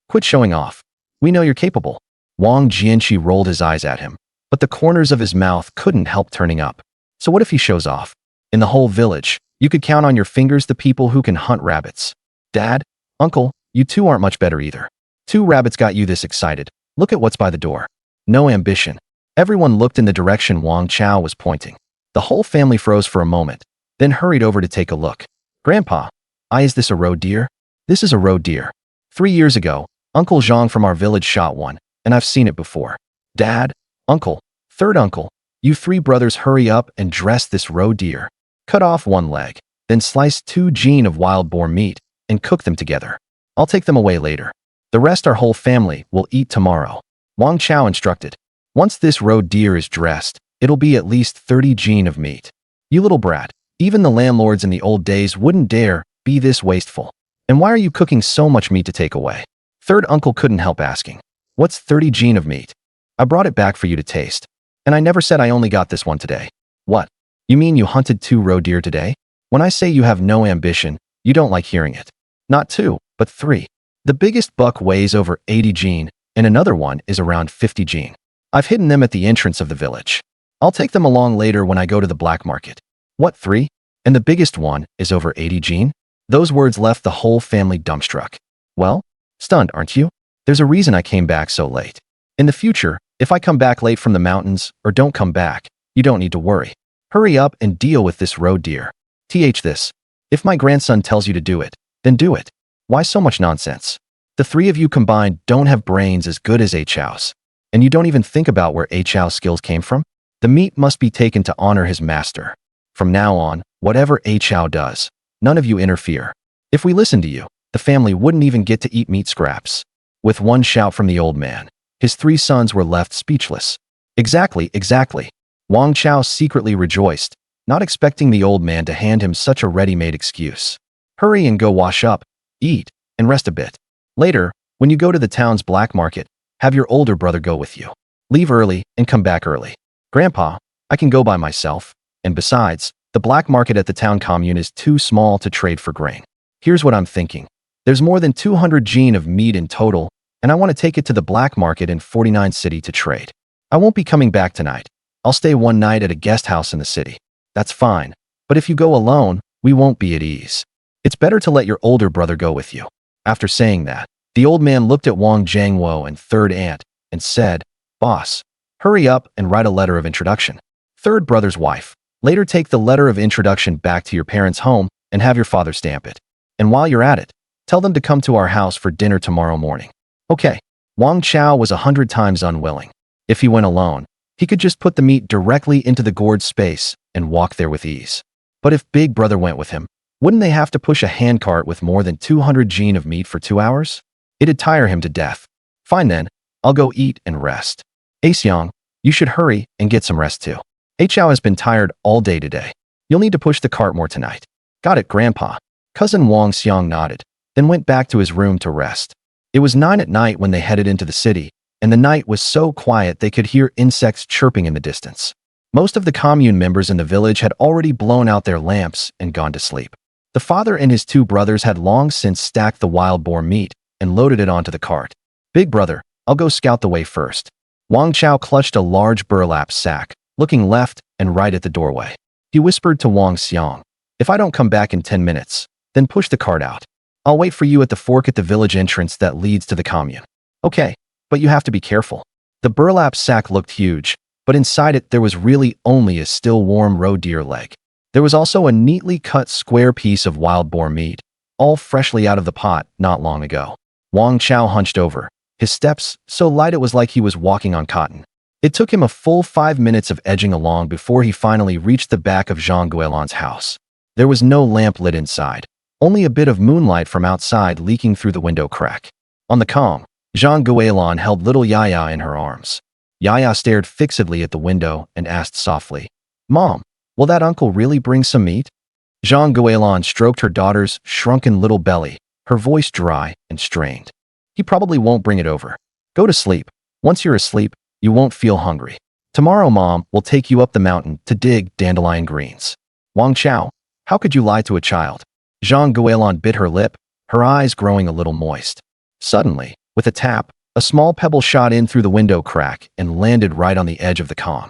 Quit showing off. We know you're capable. Wang Jianqi rolled his eyes at him, but the corners of his mouth couldn't help turning up. So what if he shows off? In the whole village, you could count on your fingers the people who can hunt rabbits. Dad, Uncle, you two aren't much better either. 2 rabbits got you this excited. Look at what's by the door. No ambition. Everyone looked in the direction Wang Chao was pointing. The whole family froze for a moment, then hurried over to take a look. Grandpa, is this a roe deer? This is a roe deer. 3 years ago, Uncle Zhang from our village shot one, and I've seen it before. Dad, Uncle, third uncle, you 3 brothers hurry up and dress this roe deer. Cut off 1 leg, then slice 2 jin of wild boar meat and cook them together. I'll take them away later. The rest our whole family will eat tomorrow. Wang Chao instructed. Once this roe deer is dressed, it'll be at least 30 jin of meat. You little brat, even the landlords in the old days wouldn't dare be this wasteful. And why are you cooking so much meat to take away? Third uncle couldn't help asking. What's 30 jin of meat? I brought it back for you to taste. And I never said I only got this one today. What? You mean you hunted 2 roe deer today? When I say you have no ambition, you don't like hearing it. Not 2, but 3. The biggest buck weighs over 80 jin, and another one is around 50 jin. I've hidden them at the entrance of the village. I'll take them along later when I go to the black market. What, 3? And the biggest one is over 80 jin? Those words left the whole family dumbstruck. Well, stunned, aren't you? There's a reason I came back so late. In the future, if I come back late from the mountains or don't come back, you don't need to worry. Hurry up and deal with this roe deer. This. If my grandson tells you to do it, then do it. Why so much nonsense? The 3 of you combined don't have brains as good as A Chao's. And you don't even think about where A Chao's skills came from? The meat must be taken to honor his master. From now on, whatever A Chao does, none of you interfere. If we listen to you, the family wouldn't even get to eat meat scraps. With one shout from the old man, his 3 sons were left speechless. Exactly. Wang Chao secretly rejoiced, not expecting the old man to hand him such a ready-made excuse. Hurry and go wash up, eat, and rest a bit. Later, when you go to the town's black market, have your older brother go with you. Leave early and come back early. Grandpa, I can go by myself. And besides, the black market at the town commune is too small to trade for grain. Here's what I'm thinking. There's more than 200 jin of meat in total, and I want to take it to the black market in 49 city to trade. I won't be coming back tonight. I'll stay one night at a guest house in the city. That's fine. But if you go alone, we won't be at ease. It's better to let your older brother go with you. After saying that, the old man looked at Wang Jiangwo and third aunt and said, Boss, hurry up and write a letter of introduction. Third brother's wife, later take the letter of introduction back to your parents' home and have your father stamp it. And while you're at it, tell them to come to our house for dinner tomorrow morning. Okay. Wang Chao was 100 times unwilling. If he went alone, he could just put the meat directly into the gourd space and walk there with ease. But if Big Brother went with him, wouldn't they have to push a handcart with more than 200 jin of meat for 2 hours? It'd tire him to death. Fine then, I'll go eat and rest. Aseong, you should hurry and get some rest too. Chao has been tired all day today. You'll need to push the cart more tonight. Got it, Grandpa. Cousin Wang Xiang nodded, then went back to his room to rest. It was 9 at night when they headed into the city, and the night was so quiet they could hear insects chirping in the distance. Most of the commune members in the village had already blown out their lamps and gone to sleep. The father and his 2 brothers had long since stacked the wild boar meat and loaded it onto the cart. Big brother, I'll go scout the way first. Wang Chao clutched a large burlap sack, looking left and right at the doorway. He whispered to Wang Xiang, if I don't come back in 10 minutes, then push the cart out. I'll wait for you at the fork at the village entrance that leads to the commune. Okay, but you have to be careful. The burlap sack looked huge, but inside it there was really only a still warm roe deer leg. There was also a neatly cut square piece of wild boar meat, all freshly out of the pot not long ago. Wang Chao hunched over, his steps so light it was like he was walking on cotton. It took him a full 5 minutes of edging along before he finally reached the back of Zhang Guilan's house. There was no lamp lit inside, only a bit of moonlight from outside leaking through the window crack. On the calm, Zhang Guilan held little Yaya in her arms. Yaya stared fixedly at the window and asked softly, Mom, will that uncle really bring some meat? Zhang Guilan stroked her daughter's shrunken little belly, her voice dry and strained. He probably won't bring it over. Go to sleep. Once you're asleep, you won't feel hungry. Tomorrow Mom will take you up the mountain to dig dandelion greens. Wang Chao, how could you lie to a child? Zhang Guilan bit her lip, her eyes growing a little moist. Suddenly, with a tap, a small pebble shot in through the window crack and landed right on the edge of the Kong.